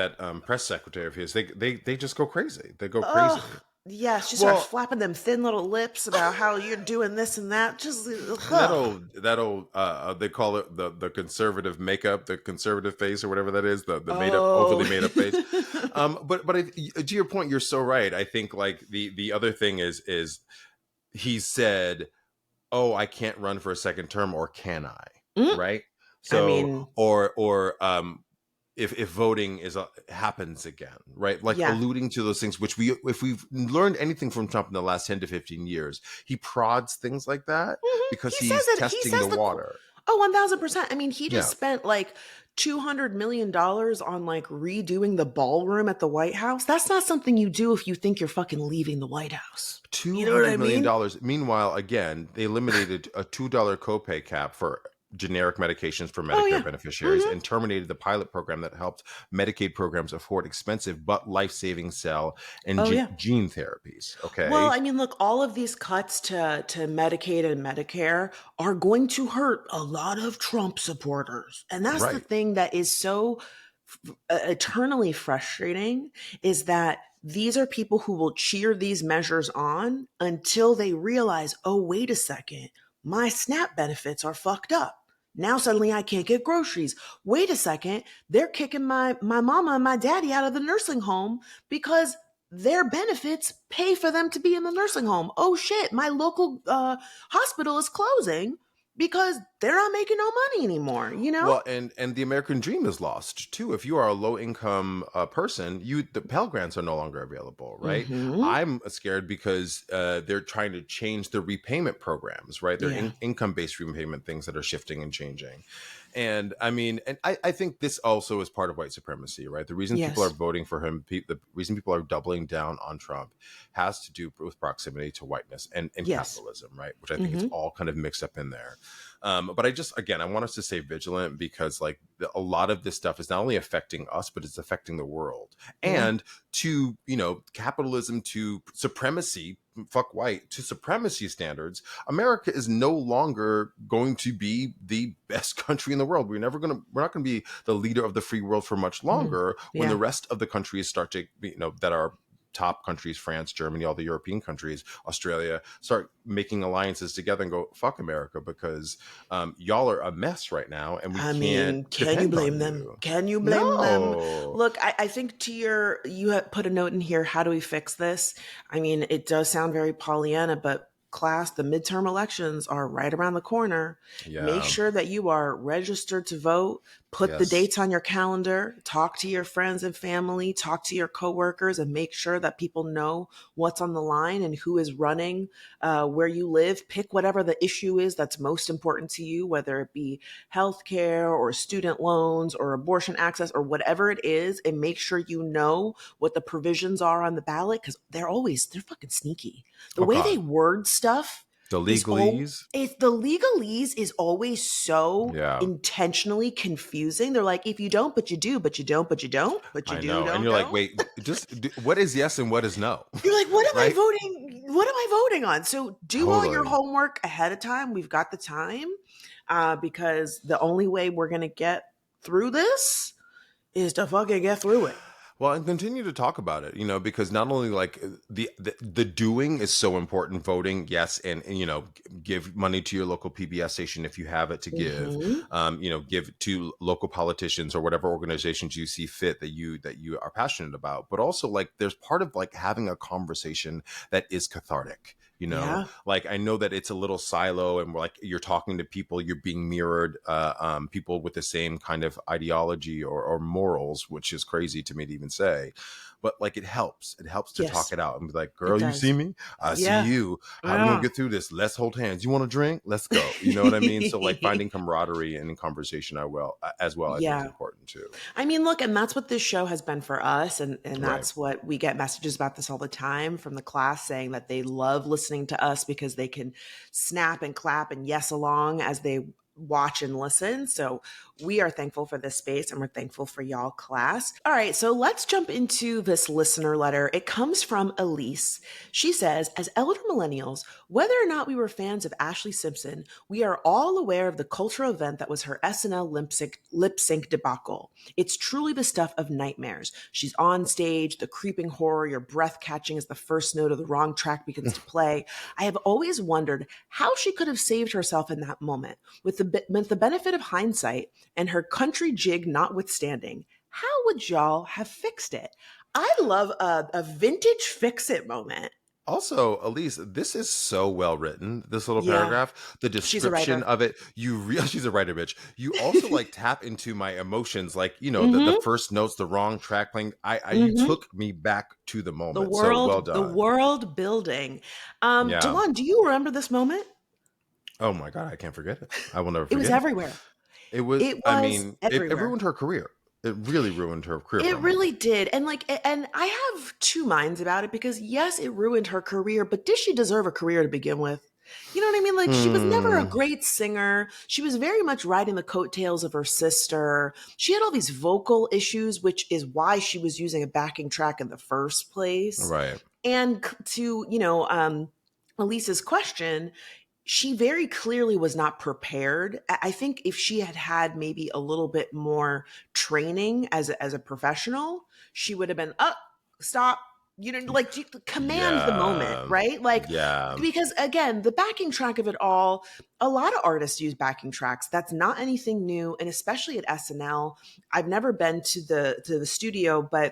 press secretary of his, they just go crazy. They go crazy. oh yes, just start Well, flapping them thin little lips about how you're doing this and that. Just that old they call it the conservative makeup, the conservative face, or whatever that is, the made up, oh. overly made up face. To your point, you're so right. I think like the other thing is he said, "Oh, I can't run for a second term, or can I?" Mm, Right? I So, mean, if voting happens again, right? Like yeah. alluding to those things, which if we've learned anything from Trump in the last 10 to 15 years, he prods things like that Mhm. because He says he's it. He testing says the water. Oh, 1000%. I mean, he just Yeah. spent like $200 million on like redoing the ballroom at the White House. That's not something you do if you think you're fucking leaving the White House. You know what I $200 million. mean? Meanwhile, again, they eliminated a $2 copay cap for generic medications for Oh Medicare yeah. beneficiaries Mhm. and terminated the pilot program that helped Medicaid programs afford expensive but life-saving cell and Oh yeah. gene therapies. Okay. Well, I mean, look, all of these cuts to Medicaid and Medicare are going to hurt a lot of Trump supporters. And that's the Right. thing that is so eternally frustrating, is that these are people who will cheer these measures on until they realize, oh, wait a second, my SNAP benefits are fucked up. Now suddenly I can't get groceries. Wait a second, they're kicking my mama and my daddy out of the nursing home because their benefits pay for them to be in the nursing home. Oh shit, my local hospital is closing because they're not making no money anymore, you know? Well, and the American dream is lost too. If you are a low income person, the Pell Grants are no longer available, right? Mm-hmm. I'm scared because they're trying to change the repayment programs, right? They're income based repayment things that are shifting and changing. And I mean, and I think this also is part of white supremacy, right? The reason people are Yes. voting for him, the reason people are doubling down on Trump has to do with proximity to whiteness and Yes. capitalism, right? Which I think it's all kind of mixed up in there. But I want us to stay vigilant because like a lot of this stuff is not only affecting us, but it's affecting the world. And to, capitalism, to supremacy, fuck white, to supremacy standards, America is no longer going to be the best country in the world. We're not going to be the leader of the free world for much longer when the rest of the countries start to, that are top countries, France, Germany, all the European countries, Australia, start making alliances together and go, fuck America, because y'all are a mess right now and we can't can you blame on them? you. Can you blame them? No. Look, I think you have put a note in here, how do we fix this? I mean, it does sound very Pollyanna, but class, the midterm elections are right around the corner. Yeah. Make sure that you are registered to vote. Put the dates on your calendar, talk to your friends and family, talk to your coworkers, and make sure that people know what's on the line and who is running where you live. Pick whatever the issue is that's most important to you, whether it be healthcare or student loans or abortion access or whatever it is, and make sure you know what the provisions are on the ballot, because they're fucking sneaky. The way they word stuff. The legalese. The legalese is always so intentionally confusing. They're like, if you don't, but you do, but you don't, but you don't, but you I do, know. don't. And you're like, wait, what is yes and what is no? You're like, what am I voting? What am I voting on? So do all your homework ahead of time. We've got the time because the only way we're going to get through this is to fucking get through it. Well, and continue to talk about it, because not only like the doing is so important, voting, yes, and give money to your local PBS station if you have it to give, give to local politicians or whatever organizations you see fit that you are passionate about, but also like there's part of like having a conversation that is cathartic. Like I know that it's a little silo and like you're talking to people, you're being mirrored, people with the same kind of ideology or morals, which is crazy to me to even say, but like it helps to talk it out and be like, girl, you see me, I see you, how are we gonna get through this? Let's hold hands. You want to drink? Let's go. You know what I mean? So like finding camaraderie and conversation as well I think is important too. I mean, look, and that's what this show has been for us, and that's what we get messages about this all the time from the class saying that they love listening to us because they can snap and clap and yes along as they watch and listen. So we are thankful for this space and we're thankful for y'all, class. All right, so let's jump into this listener letter. It comes from Elise. She says, as elder millennials, whether or not we were fans of Ashlee Simpson, we are all aware of the cultural event that was her SNL lip sync debacle. It's truly the stuff of nightmares. She's on stage, the creeping horror, your breath catching as the first note of the wrong track begins to play. I have always wondered how she could have saved herself in that moment. With the benefit of hindsight and her country jig notwithstanding, how would y'all have fixed it? I love a vintage fix it moment. Also, Elise, this is so well written, this little paragraph. The description of it, she's a writer, bitch. You also like tap into my emotions, like, the first notes, the wrong track playing. You took me back to the moment. So well done. The world building. De'lon, do you remember this moment? Oh my God, I can't forget it. I will never forget it. Was everywhere. It was it ruined her career. It really ruined her career. It really did. And I have two minds about it because yes, it ruined her career, but did she deserve a career to begin with? You know what I mean? Like she was never a great singer. She was very much riding the coattails of her sister. She had all these vocal issues, which is why she was using a backing track in the first place. Right. And to, Elise's question, she very clearly was not prepared. I think if she had had maybe a little bit more training as a professional, she would have been, stop, command the moment, right? Because again, the backing track of it all, a lot of artists use backing tracks. That's not anything new. And especially at SNL, I've never been to the studio, but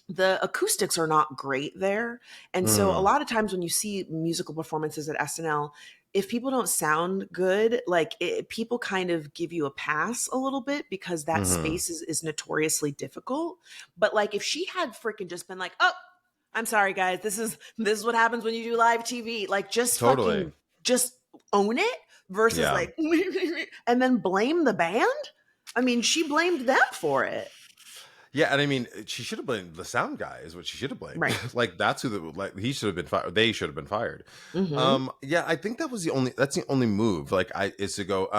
the acoustics are not great there. And so a lot of times when you see musical performances at SNL, if people don't sound good, like people kind of give you a pass a little bit because that space is notoriously difficult. But like if she had freaking just been like, oh, I'm sorry guys, this is what happens when you do live TV, like just Totally. fucking just own it versus like and then blame the band. I mean, she blamed them for it. Yeah, and I mean, she should have blamed the sound guy. Is what she should have blamed. Right. Like that's who he should have been fired. They should have been fired. Yeah, I think that's the only move. Like is to go.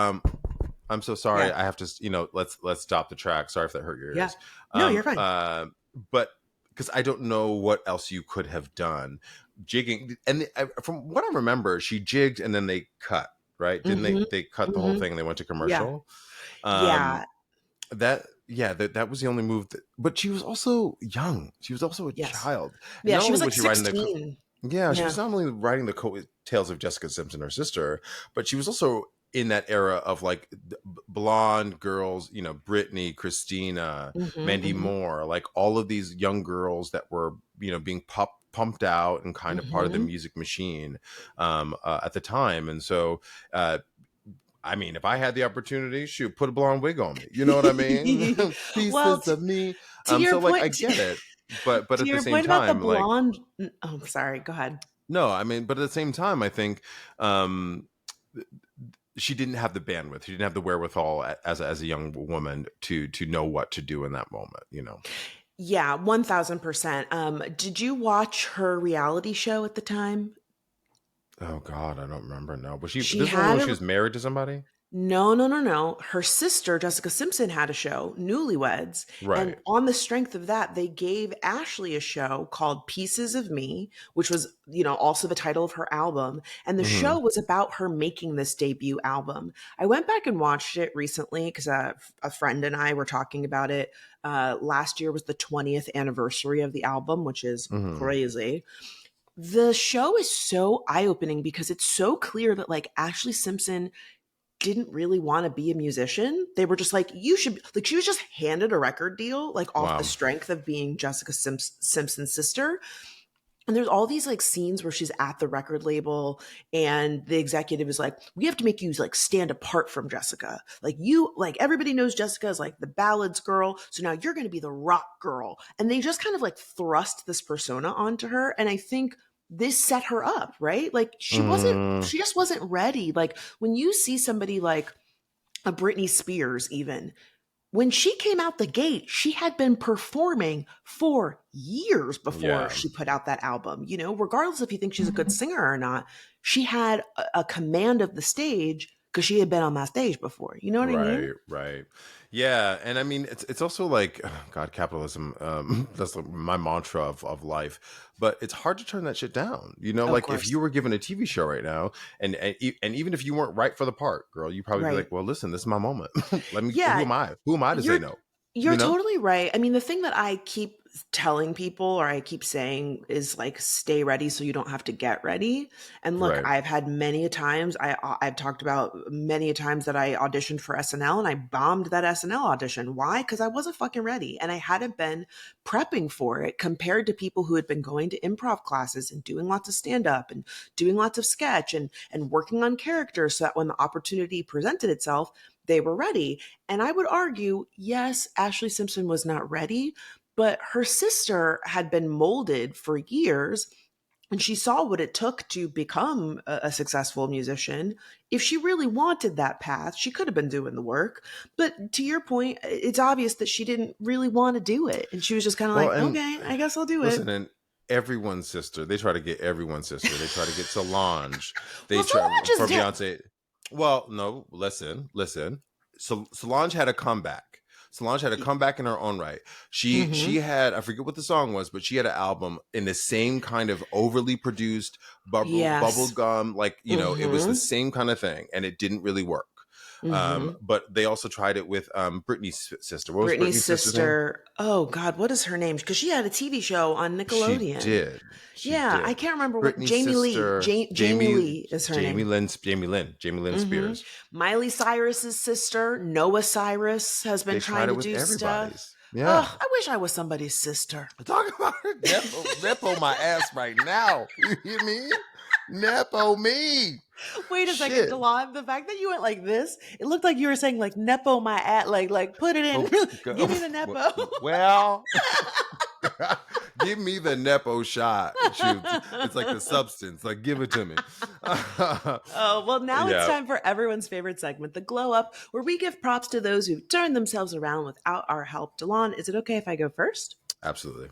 I'm so sorry. I have to. Let's stop the track. Sorry if that hurt your ears. Yeah. No, you're fine. But because I don't know what else you could have done. Jigging, and from what I remember, she jigged and then they cut. Right? Didn't they? They cut the whole thing and they went to commercial. Yeah. That was the only move. But she was also young. She was also a child. Yeah, she was like 16. She was not only writing the coattails of Jessica Simpson, her sister, but she was also in that era of like blonde girls, Britney, Christina, Mandy Moore, like all of these young girls that were, being pumped out and kind of part of the music machine at the time. And so, I mean, if I had the opportunity, shoot, put a blonde wig on me. You know what I mean? Pieces of me. To your point, I get it. But at the same time, about the blonde, oh, sorry, go ahead. No, I mean, but at the same time, I think she didn't have the bandwidth. She didn't have the wherewithal as a young woman to know what to do in that moment. Yeah, 1000%. Did you watch her reality show at the time? Oh God, I don't remember. No, but this was when she was married to somebody. No. Her sister, Jessica Simpson, had a show, Newlyweds. Right. And on the strength of that, they gave Ashlee a show called Pieces of Me, which was, also the title of her album. And the show was about her making this debut album. I went back and watched it recently because a friend and I were talking about it. Last year was the 20th anniversary of the album, which is crazy. The show is so eye-opening because it's so clear that like Ashlee Simpson didn't really want to be a musician. They were just like, you should, like, she was just handed a record deal, like off the strength of being Jessica Simpson's sister. And there's all these like scenes where she's at the record label and the executive is like, we have to make you like stand apart from Jessica. Like everybody knows Jessica is like the ballads girl. So now you're going to be the rock girl. And they just kind of like thrust this persona onto her. And I think this set her up, right? Like she just wasn't ready. Like when you see somebody like a Britney Spears, even when she came out the gate, she had been performing for years before she put out that album. Regardless if you think she's a good singer or not, she had a command of the stage because she had been on that stage before. You know what I mean? Right. Yeah. And I mean, it's also like, God, capitalism, that's like my mantra of life. But it's hard to turn that shit down. Like if you were given a TV show right now and even if you weren't right for the part, girl, you probably be like, well, listen, this is my moment. Who am I? Who am I to say no? You're totally right. I mean, the thing that I keep telling people or I keep saying is like, stay ready so you don't have to get ready. And look, I've had many a times, I've talked about many a times that I auditioned for SNL and I bombed that SNL audition. Why? Because I wasn't fucking ready and I hadn't been prepping for it compared to people who had been going to improv classes and doing lots of stand-up and doing lots of sketch and working on characters so that when the opportunity presented itself, they were ready. And I would argue, yes, Ashlee Simpson was not ready, but her sister had been molded for years and she saw what it took to become a successful musician. If she really wanted that path, she could have been doing the work. But to your point, it's obvious that she didn't really want to do it. And she was just kind of okay, I guess I'll do it. And everyone's sister, they try to get everyone's sister. They try to get Solange. They well, try for Beyonce. Well, no, listen. So Solange had a comeback. Solange had a comeback in her own right. She had, I forget what the song was, but she had an album in the same kind of overly produced bubble gum, like, it was the same kind of thing and it didn't really work. But they also tried it with Britney's sister. What was Britney's sister? Oh God, what is her name? Because she had a TV show on Nickelodeon. She did. I can't remember what Jamie sister, Lee. Jamie Lee is her name. Jamie Lynn Spears. Miley Cyrus's sister, Noah Cyrus, has been trying to do stuff. Yeah. Oh, I wish I was somebody's sister. Talk about her. Nepo my ass right now. You hear me? Nepo me. Wait a second, Shit. De'lon. The fact that you went like this, it looked like you were saying like Nepo my at, like put it in. Give me the Nepo. Well, give me the Nepo shot. It's like the substance. Like, give it to me. Oh, well, now it's time for everyone's favorite segment, the Glow Up, where we give props to those who've turned themselves around without our help. De'lon, is it okay if I go first? Absolutely.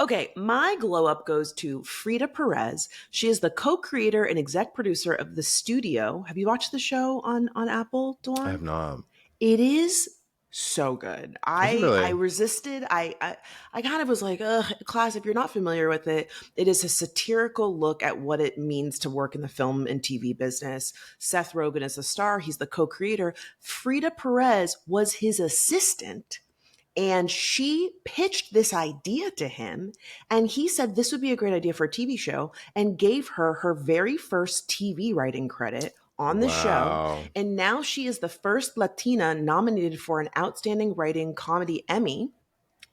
Okay, my glow up goes to Frida Perez. She is the co-creator and exec producer of The Studio. Have you watched the show on Apple, De'lon? I have not. It is so good. I resisted. I kind of was like, class, if you're not familiar with it, it is a satirical look at what it means to work in the film and TV business. Seth Rogen is the star. He's the co-creator. Frida Perez was his assistant. And she pitched this idea to him, and he said this would be a great idea for a TV show, and gave her her very first TV writing credit on the show. And now she is the first Latina nominated for an Outstanding Writing Comedy Emmy.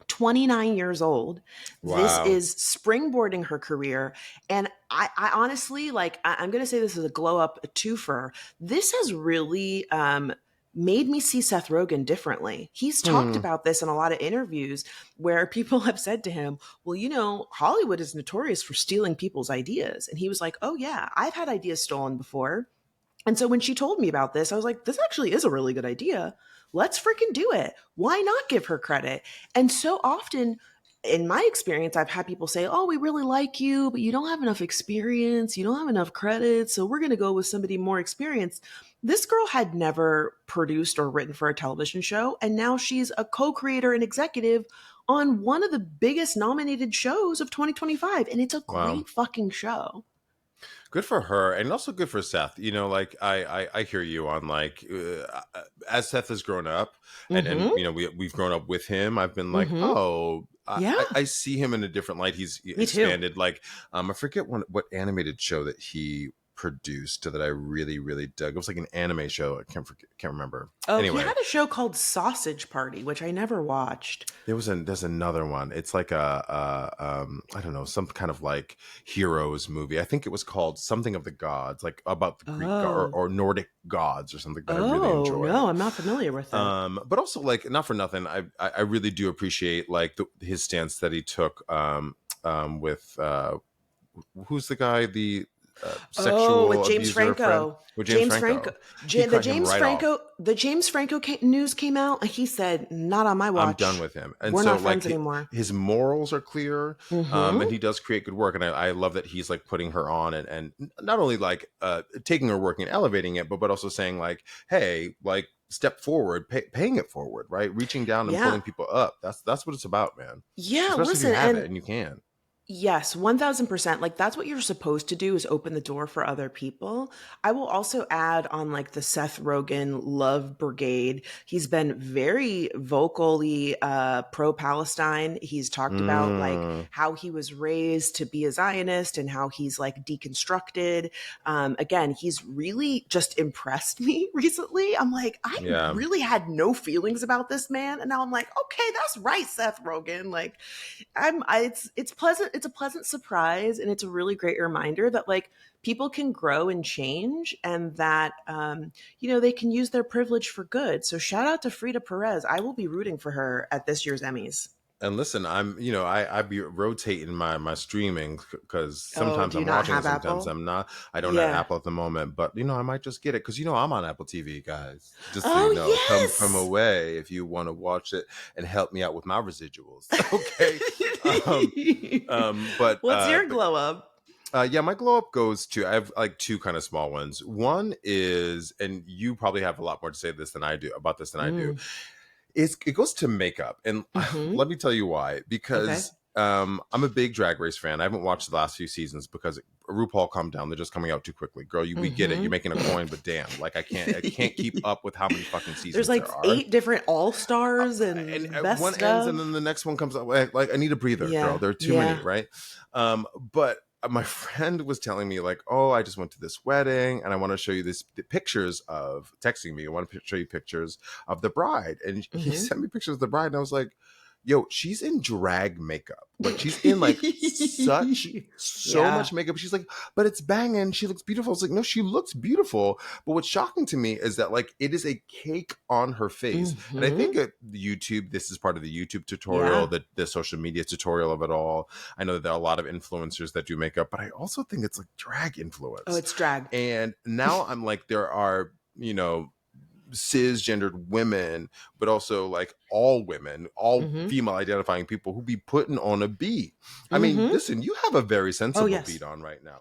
29 years old. Wow. This is springboarding her career. And I honestly, like, I'm going to say this is a glow up, a twofer. This has really made me see Seth Rogen differently. He's talked about this in a lot of interviews where people have said to him, well, you know, Hollywood is notorious for stealing people's ideas. And he was like, oh yeah, I've had ideas stolen before. And so when she told me about this, I was like, this actually is a really good idea. Let's freaking do it. Why not give her credit? And so often in my experience, I've had people say, oh, we really like you, but you don't have enough experience. You don't have enough credit. So we're going to go with somebody more experienced. This girl had never produced or written for a television show. And now she's a co-creator and executive on one of the biggest nominated shows of 2025. And it's a great fucking show. Good for her, and also good for Seth. You know, like I hear you on like as Seth has grown up, and you know we've grown up with him. I've been like, I see him in a different light. He's expanded. Like I forget what animated show that he produced that I really dug. It was like an anime show. I can't remember. Oh, anyway, he had a show called Sausage Party, which I never watched. There's another one. It's like I don't know, some kind of like heroes movie. I think it was called something of the gods, like about the Greek or Nordic gods or something that I really enjoy. No, I'm not familiar with it. But also, like, not for nothing, I really do appreciate like his stance that he took with who's the guy, the sexual with James Franco. With James Franco. The James Franco news came out. He said, "Not on my watch. I'm done with him." And we're so, not friends like, anymore. His morals are clear, and he does create good work. And I love that he's like putting her on and not only like taking her work and elevating it, but also saying like, "Hey, like, step forward, paying it forward, right? Reaching down and pulling people up. That's what it's about, man. Yeah, especially listen, if you have it and you can." Yes, 1000%. Like that's what you're supposed to do, is open the door for other people. I will also add on like the Seth Rogen love brigade. He's been very vocally pro-Palestine. He's talked about like how he was raised to be a Zionist and how he's like deconstructed. Again, he's really just impressed me recently. I'm like, I really had no feelings about this man. And now I'm like, okay, that's right, Seth Rogen. Like it's pleasant. It's a pleasant surprise, and it's a really great reminder that like people can grow and change, and that you know, they can use their privilege for good. So shout out to Frida Perez. I will be rooting for her at this year's Emmys. And listen, I be rotating my streaming because sometimes I'm watching it, sometimes I'm not. I don't have Apple at the moment, but you know, I might just get it because you know I'm on Apple TV, guys. Just so you know, come from away if you want to watch it and help me out with my residuals. Okay. But what's your glow up? My glow up goes to, I have like two kind of small ones. One is, and you probably have a lot more to say this than I do about this than I do. It goes to makeup, and let me tell you why. Because I'm a big Drag Race fan. I haven't watched the last few seasons because RuPaul, calm down. They're just coming out too quickly, girl. We get it. You're making a coin, but damn, like I can't keep up with how many fucking seasons there's like there are. 8 different all stars and best one stuff. ends, and then the next one comes out. Like I need a breather, girl. There are too many, right? But my friend was telling me like, oh, I just went to this wedding and I want to show you the pictures of, texting me, I want to show you pictures of the bride. And he sent me pictures of the bride, and I was like, yo, she's in drag makeup. Like she's in like so much makeup. She's like, but it's banging. She looks beautiful. It's like, no, she looks beautiful. But what's shocking to me is that like it is a cake on her face. And I think at YouTube, this is part of the YouTube tutorial, the social media tutorial of it all. I know that there are a lot of influencers that do makeup, but I also think it's like drag influence. Oh, it's drag. And now I'm like, there are, you know, cisgendered women, but also like all women, all female identifying people who be putting on a beat. I mean, listen, you have a very sensible beat on right now.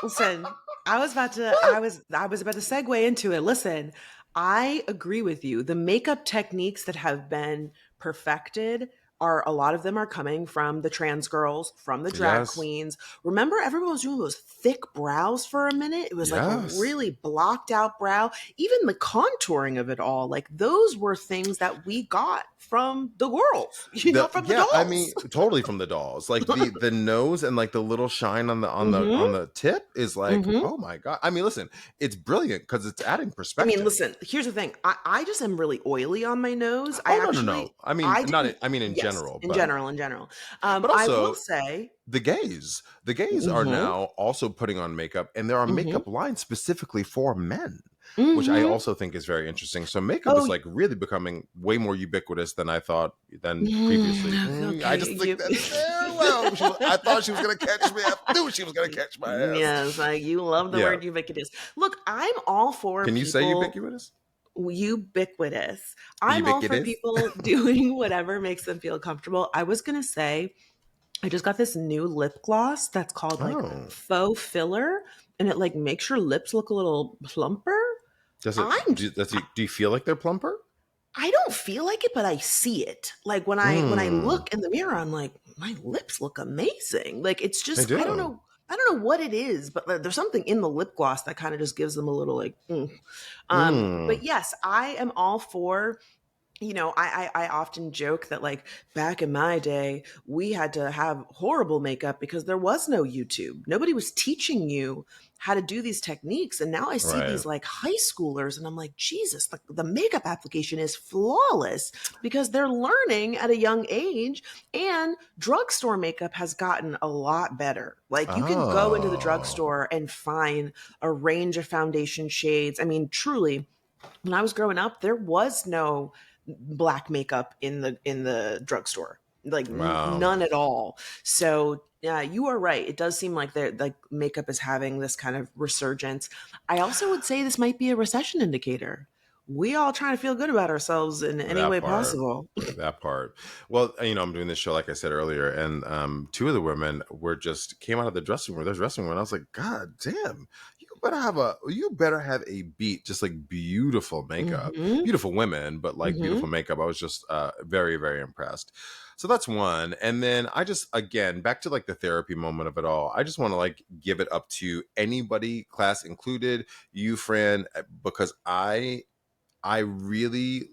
Listen, I was about to segue into it. Listen, I agree with you. The makeup techniques that have been perfected a lot of them are coming from the trans girls, from the drag queens. Remember, everyone was doing those thick brows for a minute. It was like a really blocked out brow. Even the contouring of it all, like those were things that we got from the girls, from the dolls. I mean, totally from the dolls. Like the nose and like the little shine on the tip is like, oh my God. I mean, listen, it's brilliant because it's adding perspective. I mean, listen, here's the thing. I just am really oily on my nose. No. I mean, in general. In general. But also, I will say the gays are now also putting on makeup, and there are makeup lines specifically for men, which I also think is very interesting. So makeup is like really becoming way more ubiquitous than I thought previously. Okay. I just think I thought she was going to catch me. I knew she was going to catch my ass. Yes, like you love the word ubiquitous. Look, I'm all for Can you say ubiquitous? Ubiquitous. I'm all for people doing whatever makes them feel comfortable. I was going to say, I just got this new lip gloss that's called like faux filler, and it like makes your lips look a little plumper. Do you feel like they're plumper? I don't feel like it, but I see it. Like when I look in the mirror, I'm like, my lips look amazing. Like it's just, I don't know what it is, but there's something in the lip gloss that kind of just gives them a little like, But yes, I am all for, I often joke that like back in my day, we had to have horrible makeup because there was no YouTube. Nobody was teaching you how to do these techniques. And now I see these like high schoolers and I'm like, Jesus, the makeup application is flawless because they're learning at a young age, and drugstore makeup has gotten a lot better. Like you can go into the drugstore and find a range of foundation shades. I mean, truly, when I was growing up, there was no black makeup in the drugstore, like none at all. So yeah, you are right. It does seem like makeup is having this kind of resurgence. I also would say this might be a recession indicator. We all trying to feel good about ourselves in any way possible. That part. Well, I'm doing this show, like I said earlier, and two of the women came out of the dressing room. And I was like, God damn, you better have a beat, just like beautiful makeup, beautiful women, but like beautiful makeup. I was just very, very impressed. So that's one. And then I just, again, back to like the therapy moment of it all. I just want to like give it up to anybody, class included, you, Fran, because I really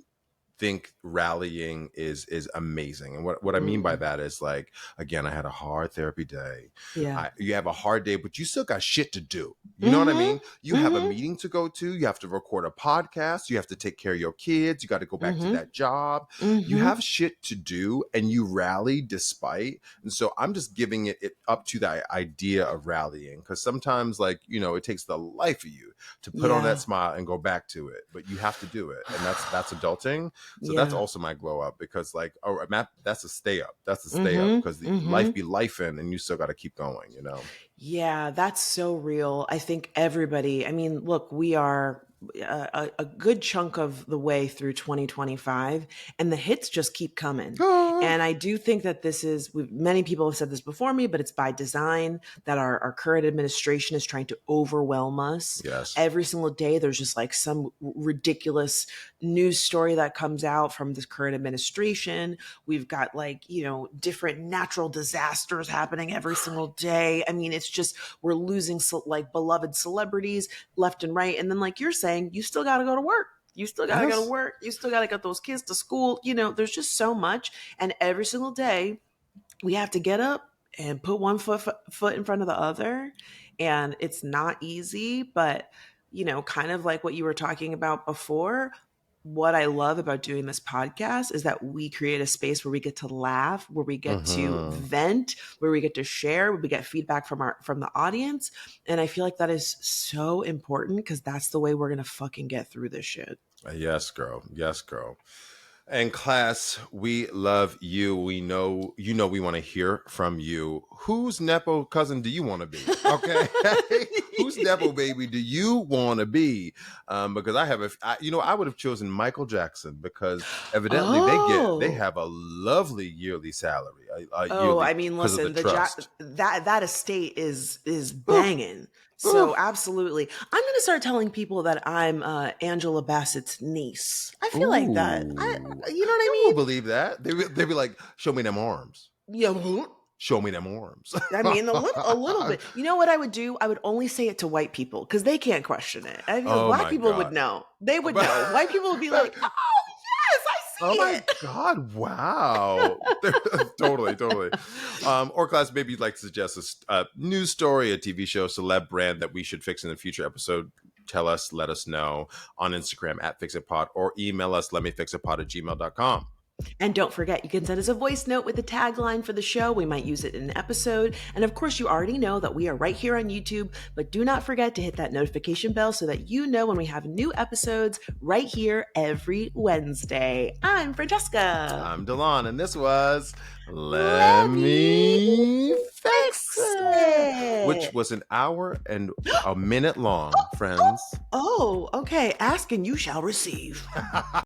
think rallying is amazing. And what I mean by that is like, again, I had a hard therapy day. Yeah. You have a hard day, but you still got shit to do. You know what I mean? You have a meeting to go to. You have to record a podcast. You have to take care of your kids. You got to go back to that job. You have shit to do, and you rally despite. And so I'm just giving it up to the idea of rallying, because sometimes like, it takes the life of you to put on that smile and go back to it, but you have to do it. And that's adulting. So that's also my glow up, because like, that's a stay up. That's a stay up, because life be lifing and you still got to keep going, Yeah, that's so real. I think everybody, I mean, look, we are a good chunk of the way through 2025, and the hits just keep coming. And I do think that many people have said this before me, but it's by design that our current administration is trying to overwhelm us. Yes. Every single day, there's just like some ridiculous news story that comes out from this current administration. We've got like, different natural disasters happening every single day. I mean, it's just, we're losing like beloved celebrities left and right. And then like you're saying, you still got to go to work. You still got to go to work. You still got to get those kids to school. There's just so much. And every single day we have to get up and put one foot in front of the other. And it's not easy, but, kind of like what you were talking about before, what I love about doing this podcast is that we create a space where we get to laugh, where we get to vent, where we get to share, where we get feedback from the audience. And I feel like that is so important because that's the way we're going to fucking get through this shit. Yes, girl. Yes, girl. And class, we love you. We know we want to hear from you. Whose Nepo cousin do you want to be? Okay. Whose Nepo baby do you want to be? Because I would have chosen Michael Jackson because evidently they have a lovely yearly salary. Listen, that estate is banging. So absolutely. I'm going to start telling people that I'm Angela Bassett's niece. I feel like that. You know what I mean? Will believe that. They'd be like, show me them arms. Yeah. Show me them arms. I mean, a little bit. You know what I would do? I would only say it to white people because they can't question it. I mean, black people would know. They would know. White people would be like, oh, yes, I see it. Oh my God. Wow. Totally. Or class, maybe you'd like to suggest a news story, a TV show, celeb brand that we should fix in a future episode. Tell us, let us know on Instagram @FixItPod or email us lemmefixitpod@gmail.com. And don't forget, you can send us a voice note with the tagline for the show. We might use it in an episode. And of course, you already know that we are right here on YouTube, but do not forget to hit that notification bell so that you know when we have new episodes right here every Wednesday. I'm Francesca. I'm De'lon, and this was Lemme Fix It, which was an hour and a minute long, friends. Oh, okay. Ask and you shall receive.